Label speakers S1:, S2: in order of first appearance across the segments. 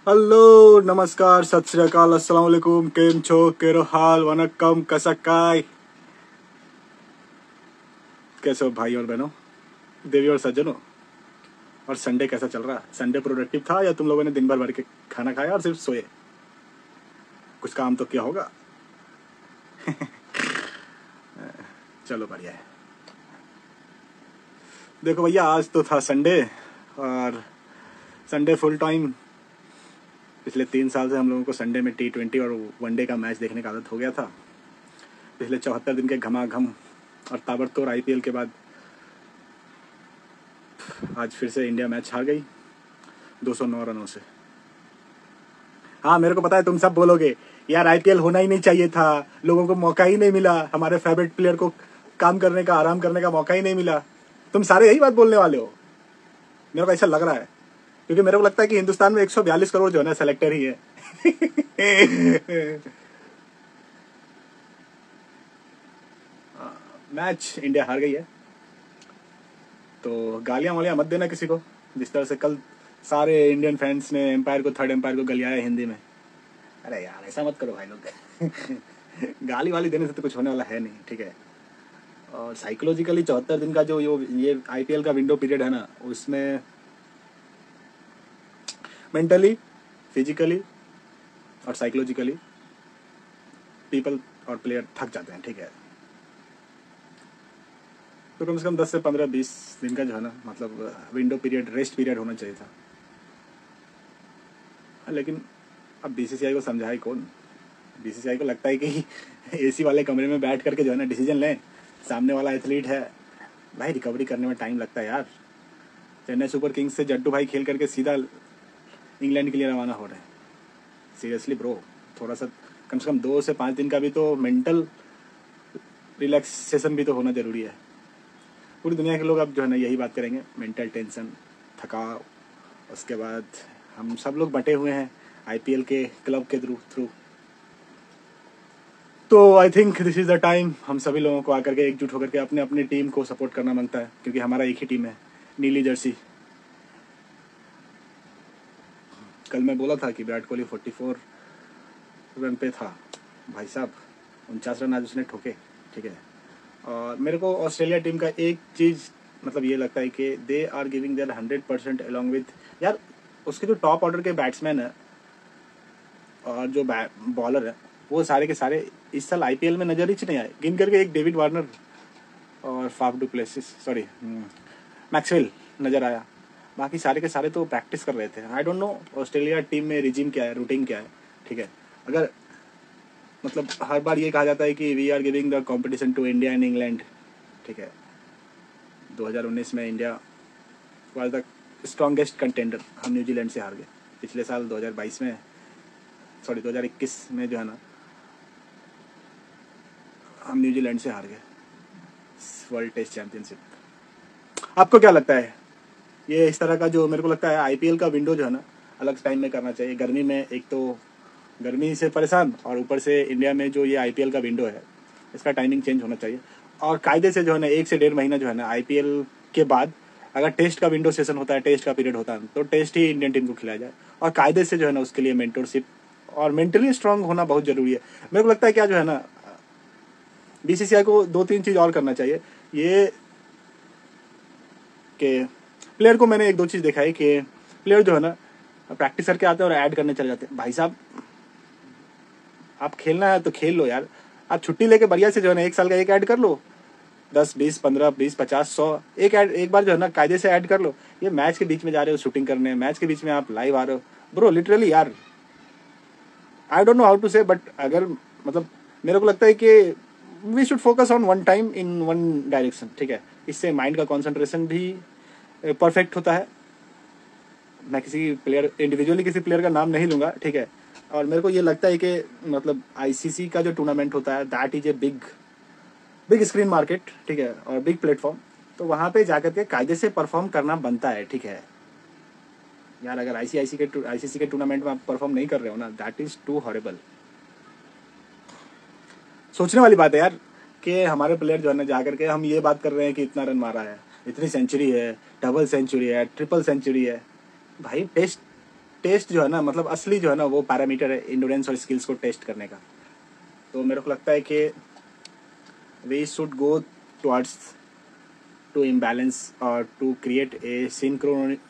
S1: Hello नमस्कार सत श्री अकाल अस्सलाम वालेकुम केम छो केरो हाल वनक्कम कसकाय। कैसे हो भाई और बहनों, देवी और सज्जनों। और संडे कैसा चल रहा? संडे प्रोडक्टिव था या तुम लोगों ने दिन भर के खाना खाया और सिर्फ सोए? कुछ काम तो किया होगा। चलो बढ़िया है। देखो भैया, आज तो था संडे और संडे फुल टाइम। पिछले 3 साल से हम लोगों को संडे में T20 और वनडे का मैच देखने का आदत हो गया था। पिछले 74 दिन के घमाघम और ताबड़तोड़ IPL के बाद आज फिर से इंडिया मैच हार गई 209 रनों से। हाँ, मेरे को पता है तुम सब बोलोगे यार IPL होना ही नहीं चाहिए था, लोगों को मौका ही नहीं मिला, हमारे फेवरेट प्लेयर को काम करने का, आराम करने का मौका ही नहीं मिला। तुम सारे यही बात बोलने वाले हो, मेरे को ऐसा लग रहा है, क्योंकि मेरे को लगता है कि हिंदुस्तान में 142 करोड़ जो है ना सेलेक्टर ही है। मैच इंडिया हार गई है, तो गालियां वालियां मत देना किसी को। जिस तरह से कल सारे इंडियन फैंस ने एम्पायर को, थर्ड एम्पायर को गलियाया हिंदी में। अरे यार ऐसा मत करो भाई लोग। गाली वाली देने से तो कुछ होने वाला है नहीं, ठीक है। और साइकोलॉजिकली 74 दिन का जो ये IPL का विंडो पीरियड है ना, उसमें मेंटली, फिजिकली और साइकोलॉजिकली पीपल और प्लेयर थक जाते हैं, ठीक है। तो कम से कम 10 से 15-20 दिन का जो है ना, मतलब विंडो पीरियड, रेस्ट पीरियड होना चाहिए था। लेकिन अब BCCI को समझाए कौन? BCCI को लगता है कि AC वाले कमरे में बैठ करके जो है ना डिसीजन लें। सामने वाला एथलीट है भाई, रिकवरी करने में टाइम लगता है यार। चेन्नई सुपर किंग्स से जट्टू भाई खेल करके सीधा इंग्लैंड के लिए रवाना हो रहे हैं। सीरियसली ब्रो, थोड़ा सा कम से कम 2 से 5 दिन का भी तो मेंटल रिलैक्सेशन भी तो होना जरूरी है। पूरी दुनिया के लोग अब जो है ना यही बात करेंगे, मेंटल टेंशन, थकाव। उसके बाद हम सब लोग बटे हुए हैं IPL के क्लब के थ्रू। तो I think this is the time हम सभी लोगों को आकर के एकजुट होकर के अपने अपनी टीम को सपोर्ट करना बनता है, क्योंकि हमारा एक ही टीम है, नीली जर्सी। कल मैं बोला था कि विराट कोहली 44 रन पे था, भाई साहब 49 रन आज उसने ठोके, ठीक है। और मेरे को ऑस्ट्रेलिया टीम का एक चीज़ मतलब ये लगता है कि they are giving their 100% along with, यार उसके जो टॉप ऑर्डर के बैट्समैन है और जो बॉलर है, वो सारे के सारे इस साल IPL में नजर ही नहीं आए। गिन करके एक डेविड वार्नर और Faf du Plessis, sorry Maxwell नजर आया। बाकी सारे के सारे तो प्रैक्टिस कर रहे थे। आई डोंट नो ऑस्ट्रेलिया टीम में रिजीम क्या है, रूटीन क्या है, ठीक है। अगर मतलब हर बार ये कहा जाता है कि we are giving the competition to India and England, ठीक है। 2019 में India was the strongest contender, हम न्यूजीलैंड से हार गए। पिछले साल 2022 में, सॉरी 2021 में जो है ना, हम न्यूजीलैंड से हार गए वर्ल्ड टेस्ट चैंपियनशिप। आपको क्या लगता है? ये इस तरह का जो मेरे को लगता है IPL का विंडो जो है ना अलग टाइम में करना चाहिए। गर्मी में एक तो गर्मी से परेशान, और ऊपर से इंडिया में जो ये IPL का विंडो है इसका टाइमिंग चेंज होना चाहिए। और कायदे से जो है ना 1 से 1.5 महीना जो है ना IPL के बाद अगर टेस्ट का विंडो सेशन होता है, टेस्ट का पीरियड होता है, तो टेस्ट ही इंडियन टीम को खिलाया जाए। और कायदे से जो है ना उसके लिए मेंटरशिप और मेंटली स्ट्रांग होना बहुत जरूरी है। मेरे को लगता है क्या जो है ना BCCI को 2-3 चीज और करना चाहिए। ये कि प्लेयर को मैंने 1-2 चीज देखा है कि प्लेयर जो है ना प्रैक्टिस करके आते हैं और ऐड करने चले जाते हैं। भाई साहब, आप खेलना है तो खेल लो यार। आप छुट्टी लेके बढ़िया से जो है ना 1 साल का एक ऐड कर लो, 10, 20, 15, 20, 50, 100 एक बार जो है ना कायदे से ऐड कर लो। ये मैच के बीच में जा रहे हो शूटिंग करने, मैच के बीच में आप लाइव आ रहे हो ब्रो, लिटरली यार। I don't know how to say, but अगर मतलब मेरे को लगता है कि we should focus on one time in one direction, ठीक है। इससे माइंड का कॉन्सेंट्रेशन भी परफेक्ट होता है। मैं किसी प्लेयर, इंडिविजुअली किसी प्लेयर का नाम नहीं लूंगा, ठीक है। और मेरे को ये लगता है कि मतलब ICC का जो टूर्नामेंट होता है that is a big screen market, ठीक है, और बिग प्लेटफॉर्म। तो वहाँ पे जाकर के कायदे से परफॉर्म करना बनता है, ठीक है यार। अगर ICC के टूर्नामेंट में आप परफॉर्म नहीं कर रहे हो ना, दैट इज टू हॉरेबल। सोचने वाली बात है यार कि हमारे प्लेयर जो है ना जाकर के हम ये बात कर रहे हैं कि इतना रन मारा है, इतनी सेंचुरी है, डबल सेंचुरी है, ट्रिपल सेंचुरी है। भाई टेस्ट टेस्ट जो है ना, मतलब असली जो है ना वो पैरामीटर है इंडोरेंस और स्किल्स को टेस्ट करने का। तो मेरे को लगता है कि we should go towards to imbalance और to create a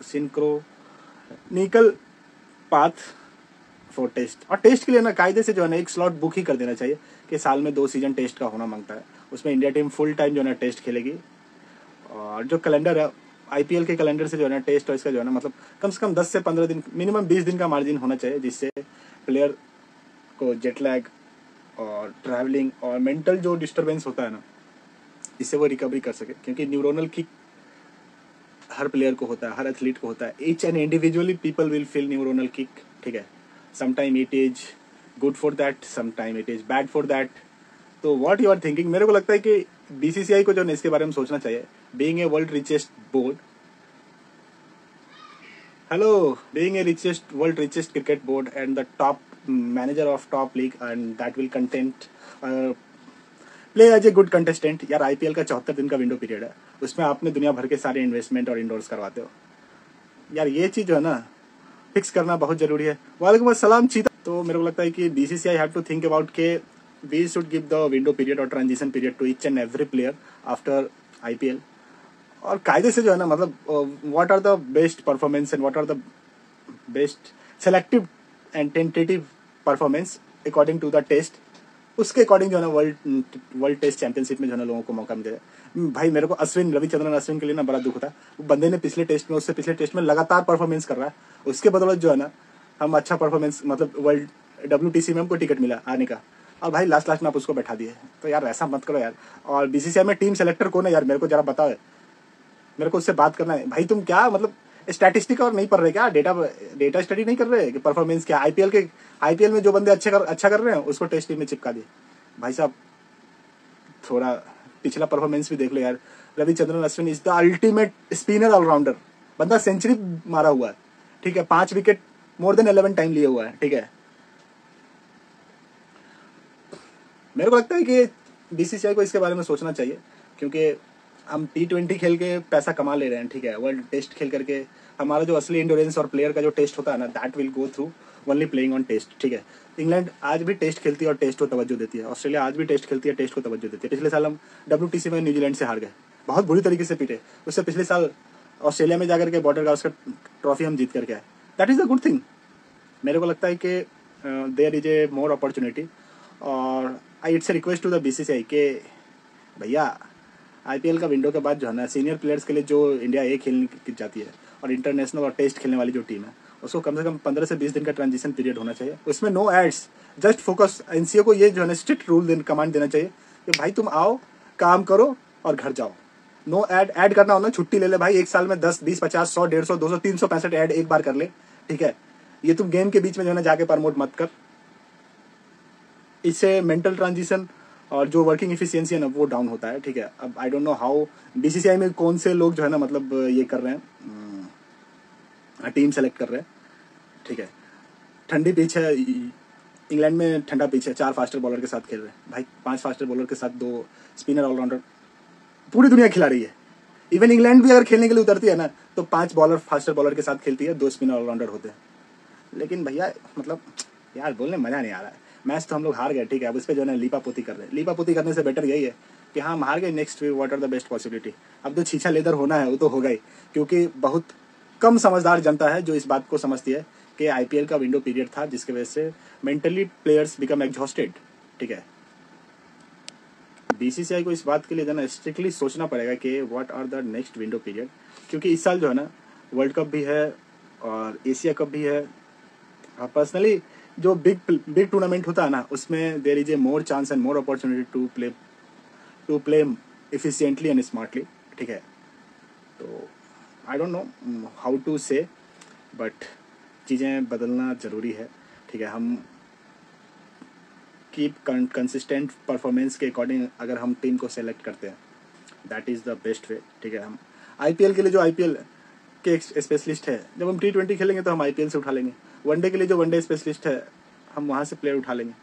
S1: synchronical path for test. और टेस्ट के लिए ना कायदे से जो है ना एक स्लॉट बुक ही कर देना चाहिए कि साल में 2 सीजन टेस्ट का होना मांगता है। उसमें इंडिया टीम फुल टाइम जो है ना टेस्ट खेलेगी। और जो कैलेंडर है आईपीएल के कैलेंडर से जो है ना टेस्ट और इसका जो है ना मतलब कम से कम 10 से 15 दिन, मिनिमम 20 दिन का मार्जिन होना चाहिए, जिससे प्लेयर को जेट लैग और ट्रैवलिंग और मेंटल जो डिस्टर्बेंस होता है ना, इससे वो रिकवरी कर सके। क्योंकि न्यूरोनल किक हर प्लेयर को होता है, हर एथलीट को होता है। Each and individually people will feel neuronal kick, ठीक है। Sometime it is good for that, sometime it is bad for that. तो व्हाट यू आर थिंकिंग, मेरे को लगता है कि बीसीसीआई को जो है इसके बारे में सोचना चाहिए। Being a world richest board, being a world richest cricket board and the top manager of top league, and that will play as a good contestant। यार आईपीएल का 74 दिन का विंडो पीरियड है, उसमें आपने दुनिया भर के सारे इन्वेस्टमेंट और इंडोर्स करवाते हो। यार ये चीज जो है ना फिक्स करना बहुत जरूरी है। वालेकुम अस्सलाम चीता। तो मेरे को लगता है कि BCCI have to think about के we should give the window period और transition period to each and every player after IPL. और कायदे से जो है ना मतलब what are the best performance and what are the best selective and tentative performance according to the test, उसके according जो है ना वर्ल्ड टेस्ट चैंपियनशिप में जो है ना लोगों को मौका मिल जाए। भाई मेरे को रविचंद्रन अश्विन के लिए ना बड़ा दुख होता है। वो बंदे ने पिछले टेस्ट में, उससे पिछले टेस्ट में लगातार परफॉर्मेंस कर रहा है, उसके बदौलत जो है ना हम अच्छा परफॉर्मेंस, मतलब वर्ल्ड WTC में हमको टिकट मिला आने का, और भाई लास्ट में आप उसको बैठा दिए। तो यार ऐसा मत करो यार। और बीसीसीआई में टीम सेलेक्टर कौन है यार, मेरे को जरा बताओ, मेरे को उससे बात करना है। भाई तुम क्या मतलब स्टैटिस्टिक और नहीं पढ़ रहे क्या, डेटा स्टडी नहीं कर रहे कि परफॉर्मेंस क्या। आईपीएल में जो बंदे अच्छा कर रहे हैं उसको टेस्ट टीम में चिपका दिए। भाई साहब थोड़ा पिछला परफॉर्मेंस भी देख लो यार। Ravichandran Ashwin is the ultimate spinner all rounder. बंदा सेंचुरी मारा हुआ है, ठीक है, 5 विकेट मोर देन 11 टाइम लिए हुआ है, ठीक है। मेरे को लगता है कि बीसीसीआई को इसके बारे में सोचना चाहिए, क्योंकि हम T20 खेल के पैसा कमा ले रहे हैं, ठीक है। वर्ल्ड टेस्ट खेल करके हमारा जो असली इंडोरेंस और प्लेयर का जो टेस्ट होता है ना, that will go through only playing on test, ठीक है। इंग्लैंड आज भी टेस्ट खेलती है और टेस्ट को तवज्जो देती है। ऑस्ट्रेलिया आज भी टेस्ट खेलती है, टेस्ट को तवज्जो देती है। पिछले साल हम WTC में न्यूजीलैंड से हार गए, बहुत बुरी तरीके से पीटे। उससे पिछले साल ऑस्ट्रेलिया में जाकर के बॉर्डर गावस्कर ट्रॉफी हम जीत करके आए। That is the good thing. मेरे को लगता है कि there is a more opportunity. और I it's a request to the BCCI के भैया आईपीएल का विंडो के बाद जो है ना सीनियर प्लेयर्स के लिए जो इंडिया ए खेलने जाती है और इंटरनेशनल और टेस्ट खेलने वाली जो टीम है, उसको कम से कम 15 से 20 दिन का ट्रांजिशन पीरियड होना चाहिए। उसमें no ads, just focus. NCO को ये जो है ना स्ट्रिक्ट रूल कमांड देना चाहिए कि भाई तुम आओ, काम करो और घर जाओ। नो ऐड करना हो ना छुट्टी ले ले भाई, एक साल में 10, 20, 50, 100, 150, 200, 365 ऐड एक बार कर ले, ठीक है। ये तुम गेम के बीच में जो है ना जाके प्रमोट मत कर। इससे मेंटल ट्रांजिशन और जो वर्किंग एफिशिएंसी है ना वो डाउन होता है, ठीक है। अब आई डोंट नो हाउ बीसीसीआई में कौन से लोग जो है ना मतलब ये कर रहे हैं, टीम सेलेक्ट कर रहे हैं, ठीक है। ठंडी पिच है, इंग्लैंड में ठंडा पिच है, 4 फास्टर बॉलर के साथ खेल रहे हैं भाई। 5 फास्टर बॉलर के साथ 2 स्पिनर ऑलराउंडर, पूरी दुनिया खिला रही है। इवन इंग्लैंड भी अगर खेलने के लिए उतरती है ना तो 5 बॉलर फास्टर बॉलर के साथ खेलती है, 2 स्पिनर ऑलराउंडर होते हैं। लेकिन भैया मतलब यार बोलने मजा नहीं आ रहा है। मैच तो हम लोग हार गए, ठीक है। अब इस पे जो है ना लीपापोती कर रहे हैं। लीपापोती करने से बेटर यही है कि हाँ हम हार गए, next what are the best possibility. अब जो छीछा लेदर होना है वो तो होगा ही, क्योंकि बहुत कम समझदार जनता है जो इस बात को समझती है कि आईपीएल का विंडो पीरियड था जिसकी वजह से मेंटली प्लेयर्स बिकम एग्जॉस्टेड, ठीक है। बीसीसीआई को इस बात के लिए जो है ना स्ट्रिक्टली सोचना पड़ेगा कि what are the next window period, क्योंकि इस साल जो है ना वर्ल्ड कप भी है और एशिया कप भी है। पर्सनली जो बिग टूर्नामेंट होता है ना उसमें there is a more chance and more opportunity to play efficiently and smartly, ठीक है। तो I don't know how to say, but चीज़ें बदलना ज़रूरी है, ठीक है। हम कीप कंसिस्टेंट परफॉर्मेंस के अकॉर्डिंग अगर हम टीम को सेलेक्ट करते हैं, that is the best way, ठीक है। हम आईपीएल के लिए जो आईपीएल के स्पेशलिस्ट है, जब हम T20 खेलेंगे तो हम आईपीएल से उठा लेंगे। वनडे के लिए जो वनडे स्पेशलिस्ट है हम वहाँ से प्लेयर उठा लेंगे।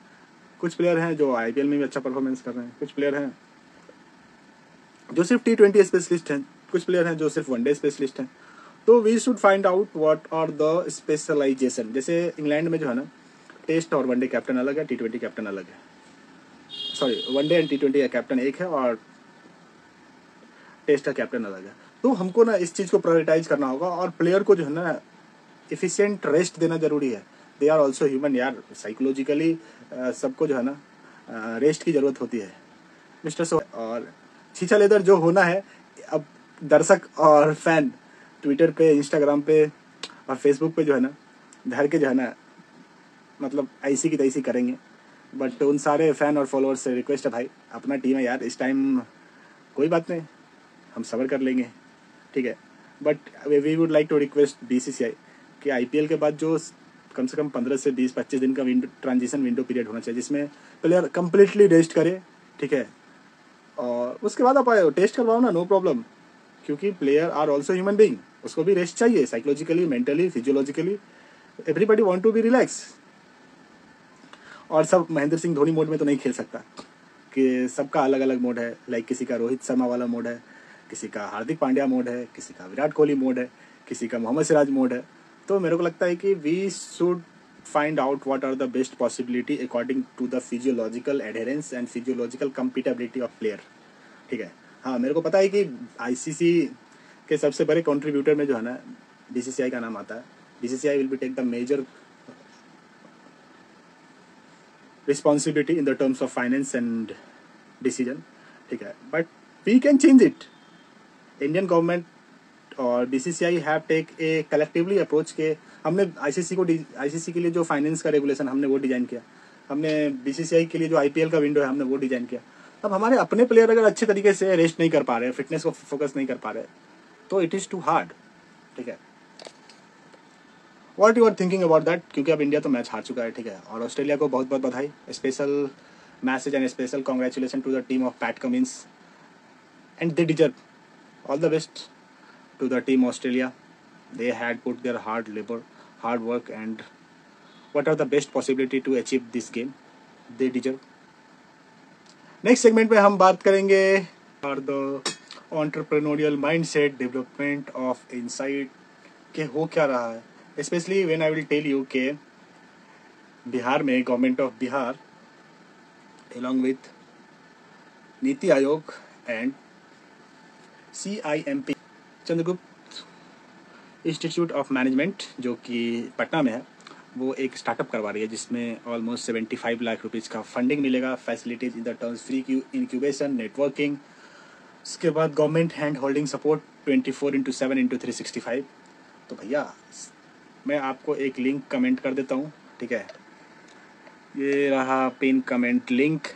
S1: कुछ प्लेयर हैं जो आईपीएल में भी अच्छा परफॉर्मेंस कर रहे हैं, कुछ प्लेयर हैं जो सिर्फ T20 स्पेशलिस्ट हैं, कुछ प्लेयर हैं जो सिर्फ वनडे स्पेशलिस्ट हैं। तो we should find out what are the specialization. जैसे इंग्लैंड में जो है ना, टेस्ट और वनडे कैप्टन अलग है, T20 कैप्टन अलग है। सॉरी, वनडे एंड T20 का कैप्टन एक है और टेस्ट का कैप्टन अलग है। तो हमको ना इस चीज़ को प्रायोरिटाइज करना होगा, और प्लेयर को जो है ना एफिशिएंट रेस्ट देना जरूरी है। दे आर ऑल्सो ह्यूमन यार, साइकोलॉजिकली सबको जो है ना रेस्ट की जरूरत होती है मिस्टर सो। और छीछा लेदर जो होना है, अब दर्शक और फैन ट्विटर पे, इंस्टाग्राम पे और फेसबुक पे जो है ना धर के जो है ना मतलब ऐसी की तैसी करेंगे। बट उन सारे फैन और फॉलोअर्स से रिक्वेस्ट है, भाई अपना टीम है यार, इस टाइम कोई बात नहीं, हम सब्र कर लेंगे, ठीक है। But we would like to request BCCI कि IPL के बाद जो कम से कम 15 से 20-25 दिन का ट्रांजिशन विंडो पीरियड होना चाहिए, जिसमें प्लेयर कम्प्लीटली रेस्ट करे, ठीक है। और उसके बाद आप टेस्ट करवाओ ना, नो प्रॉब्लम, क्योंकि player are also human being, उसको भी रेस्ट चाहिए, psychologically, mentally, physiologically, everybody want to be relax. और सब महेंद्र सिंह धोनी मोड में तो नहीं खेल सकता, कि सबका अलग अलग मोड है। लाइक किसी का रोहित शर्मा वाला मोड है, किसी का हार्दिक पांड्या मोड है, किसी का विराट कोहली मोड है, किसी का मोहम्मद सिराज मोड है। तो मेरे को लगता है कि we should find out what are the best possibility according to the physiological adherence and physiological compatibility of player, ठीक है। हाँ, मेरे को पता है कि ICC के सबसे बड़े कंट्रीब्यूटर में जो है ना BCCI का नाम आता है। BCCI will be take the major responsibility in the terms of finance and decision, ठीक है। But we can change it. Indian government और BCCI have take a collectively approach के हमने ICC के लिए जो फाइनेंस का रेगुलेशन हमने वो डिजाइन किया, हमने BCCI के लिए जो IPL का विंडो है हमने वो डिजाइन किया। अब हमारे अपने प्लेयर अगर अच्छे तरीके से रेस्ट नहीं कर पा रहे, फिटनेस को फोकस नहीं कर पा रहे, तो इट इज़ टू हार्ड, ठीक है। What you are thinking about that, क्योंकि अब इंडिया तो मैच हार चुका है, ठीक है। और ऑस्ट्रेलिया को बहुत बहुत बधाई, special message and special congratulation to the team of Pat Cummins, and they deserve all the best to the team Australia. They had put their hard work and what are the best possibility to achieve this game, they deserve। Next segment में हम बात करेंगे और the entrepreneurial mindset development of insight के हो क्या रहा है, specially when I will tell you के बिहार में government of Bihar along with NITI Aayog and CIMP Chandragupta institute of management जो कि पटना में है, वो एक स्टार्टअप करवा रही है जिसमें ऑलमोस्ट 75 लाख रुपीज़ का फंडिंग मिलेगा, facilities in the terms free incubation, networking, उसके बाद गवर्नमेंट हैंड होल्डिंग सपोर्ट 24/7/365। तो भैया मैं आपको एक लिंक कमेंट कर देता हूँ, ठीक है। ये रहा पिन कमेंट लिंक।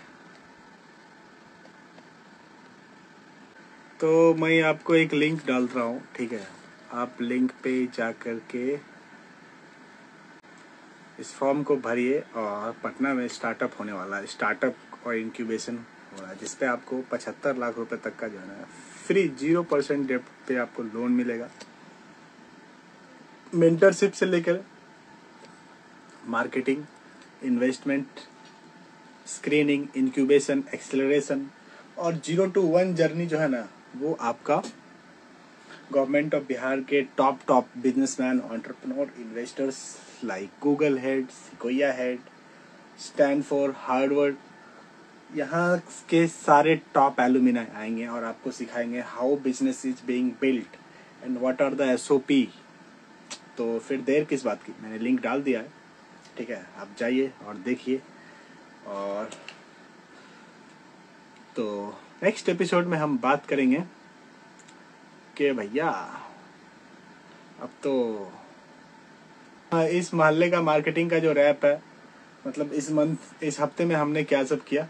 S1: तो मैं आपको एक लिंक डाल रहा हूँ, ठीक है। आप लिंक पे जा कर के इस फॉर्म को भरिए और पटना में स्टार्टअप होने वाला है, स्टार्टअप और इंक्यूबेशन हो रहा है, जिसपे आपको 75 लाख रुपए तक का जो है ना फ्री 0% डेट पे आपको लोन मिलेगा। मेंटरशिप से लेकर marketing, investment, screening, incubation, acceleration और 0 to 1 जर्नी जो है ना वो आपका गवर्नमेंट ऑफ बिहार के top businessman, entrepreneur, investors like Google head, Sequoia head, Stanford, Harvard, यहाँ के सारे टॉप एलुमिनाई आएंगे और आपको सिखाएंगे how business is being built and what are the SOP। तो फिर देर किस बात की, मैंने लिंक डाल दिया है, ठीक है। आप जाइए और देखिए। और तो नेक्स्ट एपिसोड में हम बात करेंगे कि भैया अब तो इस मोहल्ले का मार्केटिंग का जो रैप है, मतलब इस हफ्ते में हमने क्या सब किया,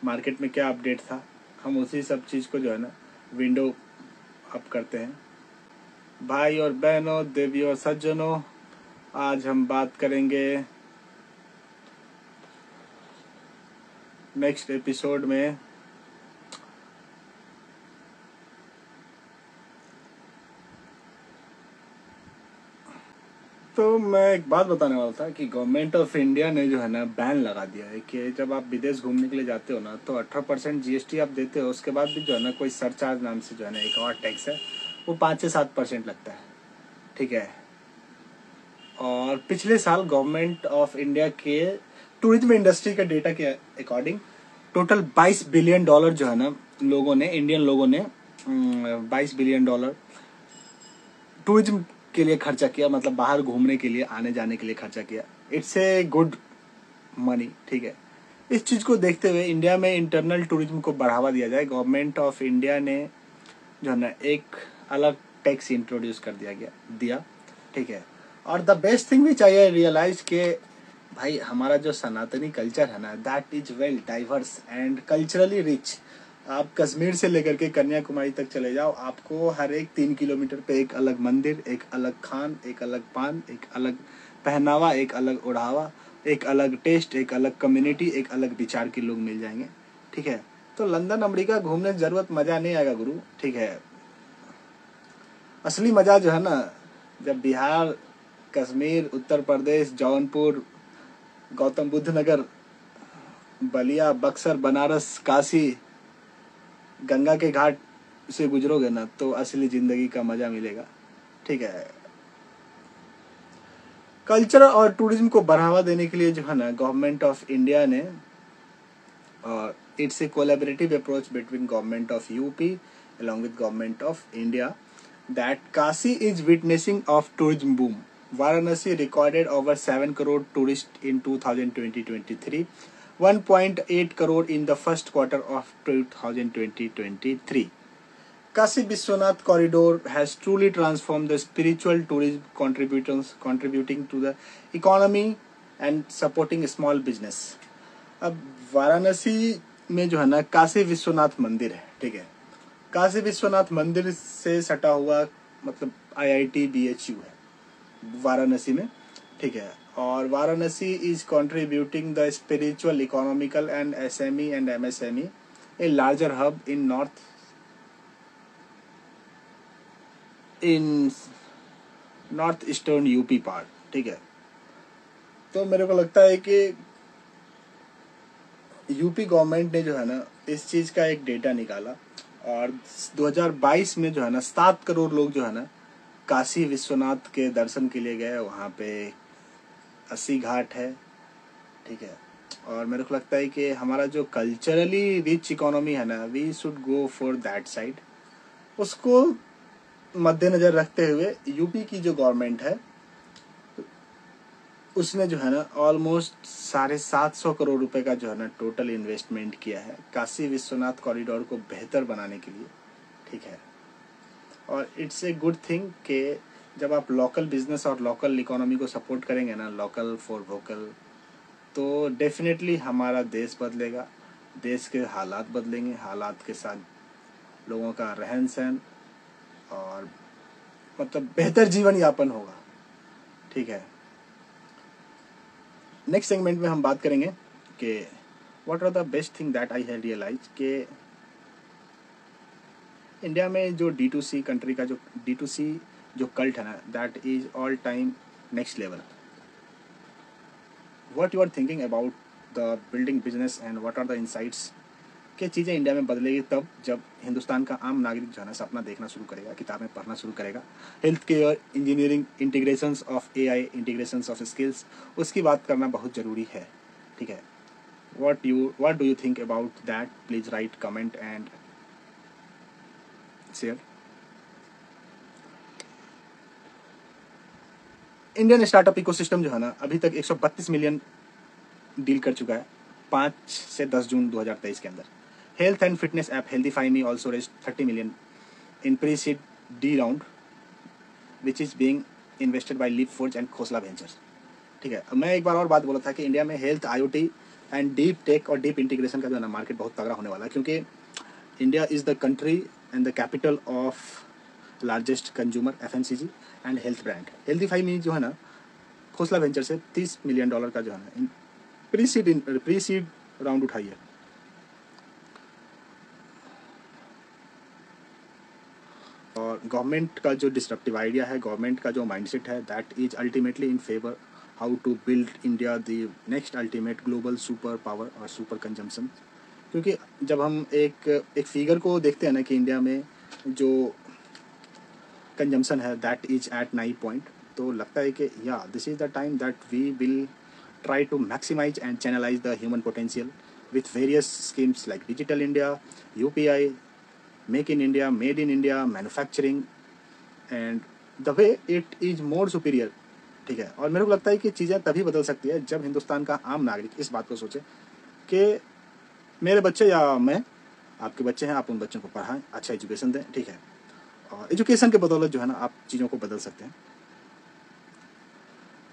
S1: मार्केट में क्या अपडेट था, हम उसी सब चीज़ को जो है ना विंडो अप करते हैं। भाई और बहनों, देवी और सज्जनों, आज हम बात करेंगे नेक्स्ट एपिसोड में तो मैं एक बात बताने वाला था कि गवर्नमेंट ऑफ इंडिया ने जो है ना बैन लगा दिया है कि जब आप विदेश घूमने के लिए जाते हो ना तो 18% GST आप देते हो, उसके बाद भी जो है ना कोई सरचार्ज नाम से जो है ना एक और टैक्स है, वो 5 से 7% लगता है। ठीक है। और पिछले साल गवर्नमेंट ऑफ इंडिया के टूरिज्म इंडस्ट्री के डेटा के अकॉर्डिंग टोटल 22 बिलियन डॉलर जो है ना लोगों ने, इंडियन लोगों ने 22 बिलियन डॉलर टूरिज्म के लिए खर्चा किया, मतलब बाहर घूमने के लिए, आने जाने के लिए खर्चा किया। इट्स ए गुड मनी, ठीक है। इस चीज को देखते हुए इंडिया में इंटरनल टूरिज्म को बढ़ावा दिया जाए, गवर्नमेंट ऑफ इंडिया ने जो है ना एक अलग टैक्स इंट्रोड्यूस कर दिया, ठीक है। और the best thing which I realise के भाई हमारा जो सनातनी कल्चर है ना, that is well diverse and culturally rich. आप कश्मीर से लेकर के कन्याकुमारी तक चले जाओ, आपको हर एक 3 किलोमीटर पे एक अलग मंदिर, एक अलग खान, एक अलग पान, एक अलग पहनावा, एक अलग ओढ़ावा, एक अलग टेस्ट, एक अलग कम्युनिटी, एक अलग विचार के लोग मिल जाएंगे, ठीक है। तो लंदन अमेरिका घूमने की जरूरत, मजा नहीं आएगा गुरु, ठीक है। असली मजा जो है ना, जब बिहार, कश्मीर, उत्तर प्रदेश, जौनपुर, गौतम बुद्ध नगर, बलिया, बक्सर, बनारस, काशी, गंगा के घाट से गुजरोगे ना, तो असली जिंदगी का मजा मिलेगा, ठीक है। कल्चर और टूरिज्म को बढ़ावा देने के लिए जो है ना गवर्नमेंट ऑफ इंडिया ने, और it's a collaborative approach between government of UP along with government of India, that Kashi is witnessing of tourism boom. Varanasi recorded over 7 crore tourists in 2020-23, 1.8 crore in the first quarter of 2020-23. Kashi Vishwanath corridor has truly transformed the spiritual tourism, contributing to the economy and supporting small business. अब वाराणसी में जो है ना काशी विश्वनाथ मंदिर है, ठीक है। काशी विश्वनाथ मंदिर से सटा हुआ मतलब IIT BHU है वाराणसी में, ठीक है। और Varanasi is contributing the spiritual, economical and SME and MSME a larger hub in north eastern UP part, ठीक है। तो मेरे को लगता है कि यूपी गवर्नमेंट ने जो है ना इस चीज का एक डेटा निकाला, और 2022 में जो है ना 7 करोड़ लोग जो है ना काशी विश्वनाथ के दर्शन के लिए गए। वहाँ पे 80 घाट है, ठीक है। और मेरे को लगता है कि हमारा जो कल्चरली रिच इकोनॉमी है ना, we should go for that side. उसको मद्देनजर रखते हुए यूपी की जो गवर्नमेंट है उसने जो है ना ऑलमोस्ट 750 करोड़ रुपए का जो है ना टोटल इन्वेस्टमेंट किया है काशी विश्वनाथ कॉरिडोर को बेहतर बनाने के लिए, ठीक है। और इट्स ए गुड थिंग कि जब आप लोकल बिजनेस और लोकल इकोनॉमी को सपोर्ट करेंगे ना, लोकल फॉर वोकल, तो डेफिनेटली हमारा देश बदलेगा, देश के हालात बदलेंगे, हालात के साथ लोगों का रहन सहन और मतलब बेहतर जीवन यापन होगा, ठीक है। नेक्स्ट सेगमेंट में हम बात करेंगे कि what are the best thing that I have realise कि इंडिया में जो D2C कंट्री का जो D2C जो कल्ट है ना, that is all time next level. What you are thinking about the building business and what are the insights कि चीज़ें इंडिया में बदलेगी तब जब हिंदुस्तान का आम नागरिक जो है ना सपना देखना शुरू करेगा, किताबें पढ़ना शुरू करेगा, health care, engineering, integrations of AI, integrations of skills, उसकी बात करना बहुत ज़रूरी है, ठीक है। What do you think about that? Please write comment and share. Indian startup ecosystem जो है ना अभी तक 132 मिलियन डील कर चुका है 5 से 10 जून 2023 के अंदर। Health and fitness app HealthifyMe also raised 30 million in pre-seed D round which is being invested by Leapfrog and Khosla Ventures, ठीक है। मैं एक बार और बात बोला था कि इंडिया में health, IoT and deep tech और डीप इंटीग्रेशन का जो है ना मार्केट बहुत तगड़ा होने वाला है, क्योंकि India is the country and the capital of largest consumer FMCG and health brand. HealthifyMe जो है ना खोसला वेंचर से $30 मिलियन का जो है ना प्री-सीड राउंड उठाई है। और गवर्नमेंट का जो डिस्ट्रप्टिव आइडिया है, गवर्नमेंट का जो माइंडसेट है, that is ultimately in favour how to build India the next ultimate global super power और सुपर कंजम्पशन। क्योंकि जब हम एक फिगर को देखते हैं ना कि इंडिया में जो कंजम्पशन है दैट इज एट 9 पॉइंट, तो लगता है कि या this is the time that we will try to maximize and channelize the human potential with various schemes like Digital India, UPI, Make in India, Made in India, manufacturing, and the way it is more superior. ठीक है, और मेरे को लगता है कि चीज़ें तभी बदल सकती है जब हिंदुस्तान का आम नागरिक इस बात को सोचे कि मेरे बच्चे या मैं, आपके बच्चे हैं, आप उन बच्चों को पढ़ाएं, अच्छा एजुकेशन दें, ठीक है, और एजुकेशन के बदौलत जो है ना आप चीज़ों को बदल सकते हैं।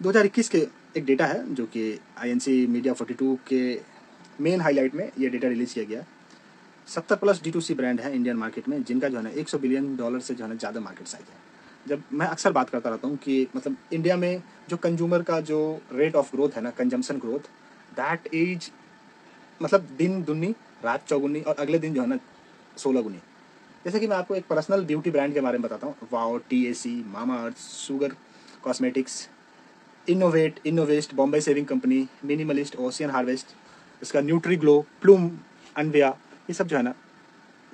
S1: 2021 के एक डेटा है जो कि INC मीडिया 42 के मेन हाईलाइट में ये डेटा रिलीज किया गया। 70+ D2C ब्रांड है इंडियन मार्केट में जिनका जो है ना $100 बिलियन से जो है ना ज़्यादा मार्केट साइज है। जब मैं अक्सर बात करता रहता हूँ कि मतलब इंडिया में जो कंज्यूमर का जो रेट ऑफ ग्रोथ है ना, कंजम्पशन ग्रोथ, दैट इज मतलब दिन दुनी रात चौगुनी और अगले दिन जो है ना 16 गुनी। जैसे कि मैं आपको एक पर्सनल ब्यूटी ब्रांड के बारे में बताता हूँ, wow, TAC, Mamaearth, sugar cosmetics, Innovist, Bombay shaving company, minimalist, ocean harvest, इसका न्यूट्री ग्लो, प्लूम, अनविया, ये सब जो है ना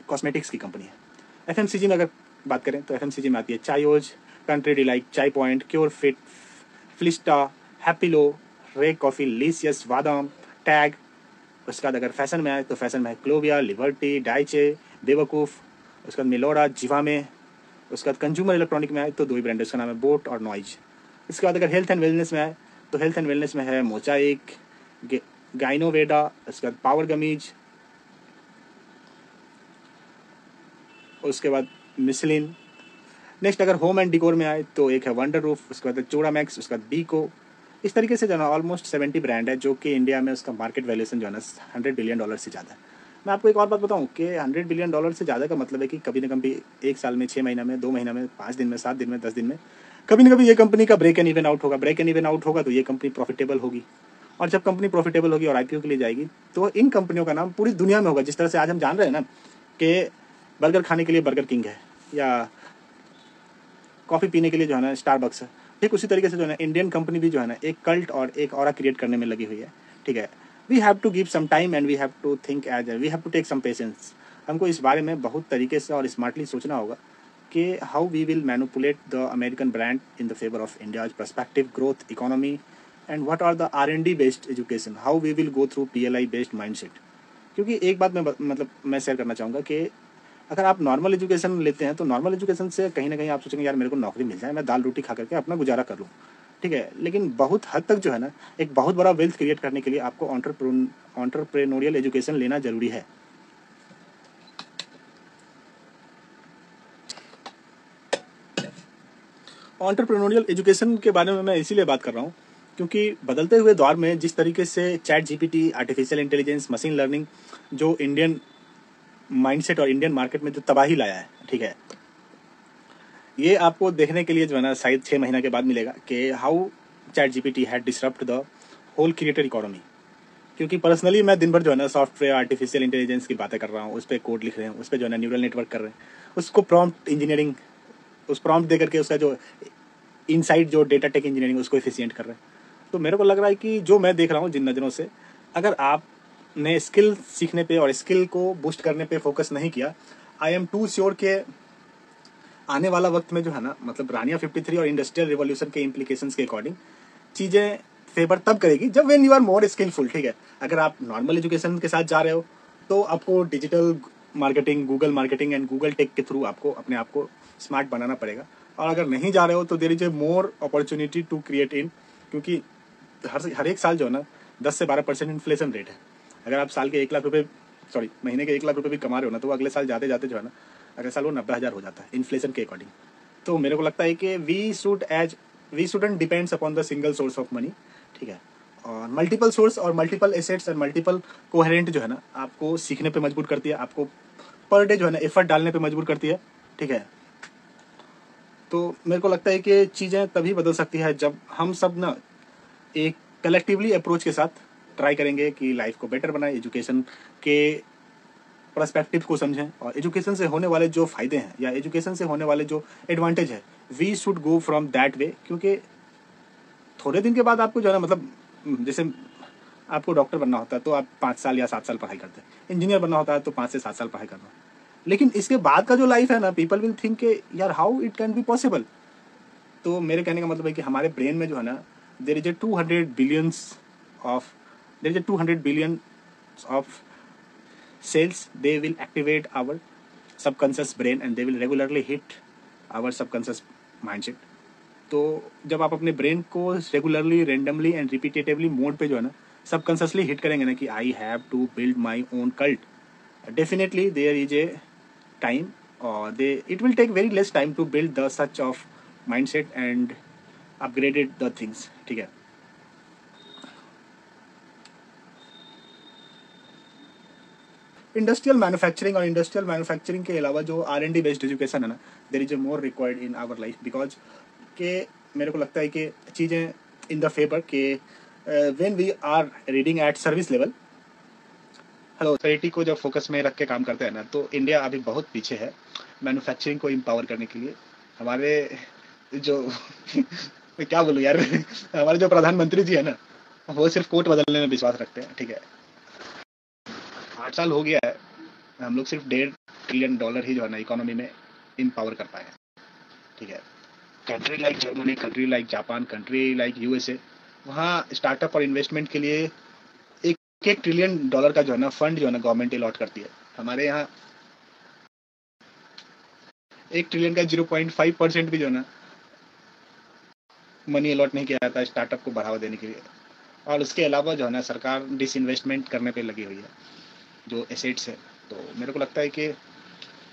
S1: कॉस्मेटिक्स की कंपनी है। FMCG में अगर बात करें तो FMCG में आती है चायोज, कंट्री डिलाइट, चाय पॉइंट, क्योर फिट, फ्लिस्टा, हैप्पीलो, रे कॉफ़ी, लीसियस, वादाम, टैग। उसके बाद अगर फैशन में आए तो फैशन में है क्लोविया, लिबर्टी, डाइचे, बेवकूफ़, उसके बाद मिलोरा, जिवामे। उसके बाद कंज्यूमर इलेक्ट्रॉनिक में आए तो 2 ही ब्रांड, उसका नाम है बोट और नॉइज। इसके बाद अगर हेल्थ एंड वेलनेस में आए तो हेल्थ एंड वेलनेस में है मोजाइक, गाइनोवेडा, उसके बाद पावर गमीज, उसके बाद मिसलिन। नेक्स्ट अगर होम एंड डिकोर में आए तो एक है वंडर रूफ, उसके बाद चूड़ा मैक्स, उसके बाद बीको। इस तरीके से जो है ना ऑलमोस्ट 70 ब्रांड है जो कि इंडिया में उसका मार्केट वैल्यूएशन जो है ना $100 बिलियन से ज़्यादा है। मैं आपको एक और बात बताऊं कि $100 बिलियन से ज़्यादा का मतलब है कि कभी ना कभी एक साल में, 6 महीना में, 2 महीना में, 5 दिन में, 7 दिन में, 10 दिन में कभी ना कभी ये कंपनी का ब्रेक एंड इवन आउट होगा। ब्रेक एंड इवन आउट होगा तो ये कंपनी प्रॉफिटेबल होगी, और जब कंपनी प्रॉफिटेबल होगी और IPO के लिए जाएगी तो इन कंपनियों का नाम पूरी दुनिया में होगा। जिस तरह से आज हम जान रहे हैं ना कि बर्गर खाने के लिए बर्गर किंग है या कॉफ़ी पीने के लिए जो है ना स्टारबक्स है, ठीक उसी तरीके से जो है ना इंडियन कंपनी भी जो है ना एक कल्ट और एक ऑरा क्रिएट करने में लगी हुई है। ठीक है, we have to give some time and we have to think as we have to take some patience. हमको इस बारे में बहुत तरीके से और स्मार्टली सोचना होगा कि how we will manipulate the American brand in the favour of India's perspective growth economy and what are the R&D based education, how we will go through PLI based mindset. क्योंकि एक बात मैं share करना चाहूँगा कि अगर आप normal education लेते हैं तो नॉर्मल एजुकेशन से कहीं ना कहीं आप सोचेंगे यार मेरे को नौकरी मिल जाए, मैं दाल रोटी खा करके अपना गुजारा कर लूँ, ठीक है। लेकिन बहुत हद तक जो है ना एक बहुत बड़ा वेल्थ क्रिएट करने के लिए आपको एंटरप्रेन्योरियल एजुकेशन लेना जरूरी है। एंटरप्रेन्योरियल एजुकेशन के बारे में मैं इसीलिए बात कर रहा हूँ क्योंकि बदलते हुए दौर में जिस तरीके से ChatGPT, artificial intelligence, machine learning जो इंडियन माइंडसेट और इंडियन मार्केट में जो तबाही लाया है, ठीक है, ये आपको देखने के लिए जो है ना शायद 6 महीना के बाद मिलेगा कि how ChatGPT had disrupt the whole creator economy. क्योंकि पर्सनली मैं दिन भर जो है ना सॉफ्टवेयर, आर्टिफिशियल इंटेलिजेंस की बातें कर रहा हूँ, उस पर कोड लिख रहे हैं, उस पर जो है ना न्यूरल नेटवर्क कर रहे हैं, उसको प्रॉम्प्ट इंजीनियरिंग, उस प्रॉम्प्ट दे करके उसका जो इनसाइड जो डेटा टेक इंजीनियरिंग उसको एफिशिएंट कर रहे हैं। तो मेरे को लग रहा है कि जो मैं देख रहा हूँ जिन नज़रों से, अगर आपने स्किल सीखने पे और स्किल को बूस्ट करने पे फोकस नहीं किया, आई एम टू श्योर के आने वाला वक्त में जो है ना मतलब रानिया 53 और इंडस्ट्रियल रिवॉल्यूशन के इम्प्लीकेशंस के अकॉर्डिंग चीज़ें फेवर तब करेगी जब when you are more skilful. ठीक है, अगर आप नॉर्मल एजुकेशन के साथ जा रहे हो तो आपको digital marketing, Google marketing and Google tech के थ्रू आपको अपने आप को स्मार्ट बनाना पड़ेगा। और अगर नहीं जा रहे हो तो there is a more opportunity to create in, क्योंकि हर एक साल जो है ना 10 से 12% इन्फ्लेशन रेट है। अगर आप साल के 1 लाख रुपए महीने के 1 लाख रुपए भी कमा रहे हो ना, तो अगले साल जाते जाते जो है ना अगले साल वो 90,000 हो जाता है इन्फ्लेशन के अकॉर्डिंग। तो मेरे को लगता है कि we shouldn't depends upon the single source of money. ठीक है, और मल्टीपल सोर्स और multiple assets and multiple coherent जो है ना आपको सीखने पे मजबूर करती है, आपको पर डे जो है ना एफर्ट डालने पे मजबूर करती है। ठीक है, तो मेरे को लगता है कि चीज़ें तभी बदल सकती है जब हम सब ना एक कलेक्टिवली अप्रोच के साथ ट्राई करेंगे कि लाइफ को बेटर बनाए, एजुकेशन के पर्सपेक्टिव को समझें और एजुकेशन से होने वाले जो फ़ायदे हैं या एजुकेशन से होने वाले जो एडवांटेज है, we should go from that way. क्योंकि थोड़े दिन के बाद आपको जो है ना मतलब जैसे आपको डॉक्टर बनना होता है तो आप 5 साल या 7 साल पढ़ाई करते हैं, इंजीनियर बनना होता है तो 5 से 7 साल पढ़ाई करना। लेकिन इसके बाद का जो लाइफ है ना, पीपल विल थिंक के यार how it can be possible. तो मेरे कहने का मतलब है कि हमारे ब्रेन में जो है ना, there is a 200 billions of there is a 200 billion of cells. They will activate our subconscious brain and they will regularly hit our subconscious mindset. तो जब आप अपने ब्रेन को regularly, randomly and repetitively mode पे जो है ना subconsciously hit करेंगे ना कि I have to build my own cult, definitely there is a time और they it will take very less time to build the such of mindset and upgraded the things. ठीक है, industrial manufacturing और industrial manufacturing के अलावा जो R&D based education है ना, there is a more required in our life, because के मेरे को लगता है कि चीज़ें इन द फेवर के when we are reading at service level, hello, society को जब फोकस में रख के काम करते हैं ना, तो इंडिया अभी बहुत पीछे है मैन्युफैक्चरिंग को एम्पावर करने के लिए। हमारे जो मैं क्या बोलूँ यार, हमारे जो प्रधानमंत्री जी है ना, वो सिर्फ कोट बदलने में विश्वास रखते हैं। ठीक है, 8 साल हो गया है, हम लोग सिर्फ $1.5 ट्रिलियन ही जो है ना इकोनॉमी में इम्पावर कर पाए हैं। ठीक है, country like Germany, country like Japan, country like USA, वहाँ स्टार्टअप और इन्वेस्टमेंट के लिए $1 ट्रिलियन का जो है ना फंड जो है ना गवर्नमेंट अलॉट करती है। हमारे यहाँ 1 ट्रिलियन का 0.5% भी जो है ना मनी अलॉट नहीं किया जाता है स्टार्टअप को बढ़ावा देने के लिए। और उसके अलावा जो है ना सरकार डिसइन्वेस्टमेंट करने पे लगी हुई है जो एसेट्स है। तो मेरे को लगता है कि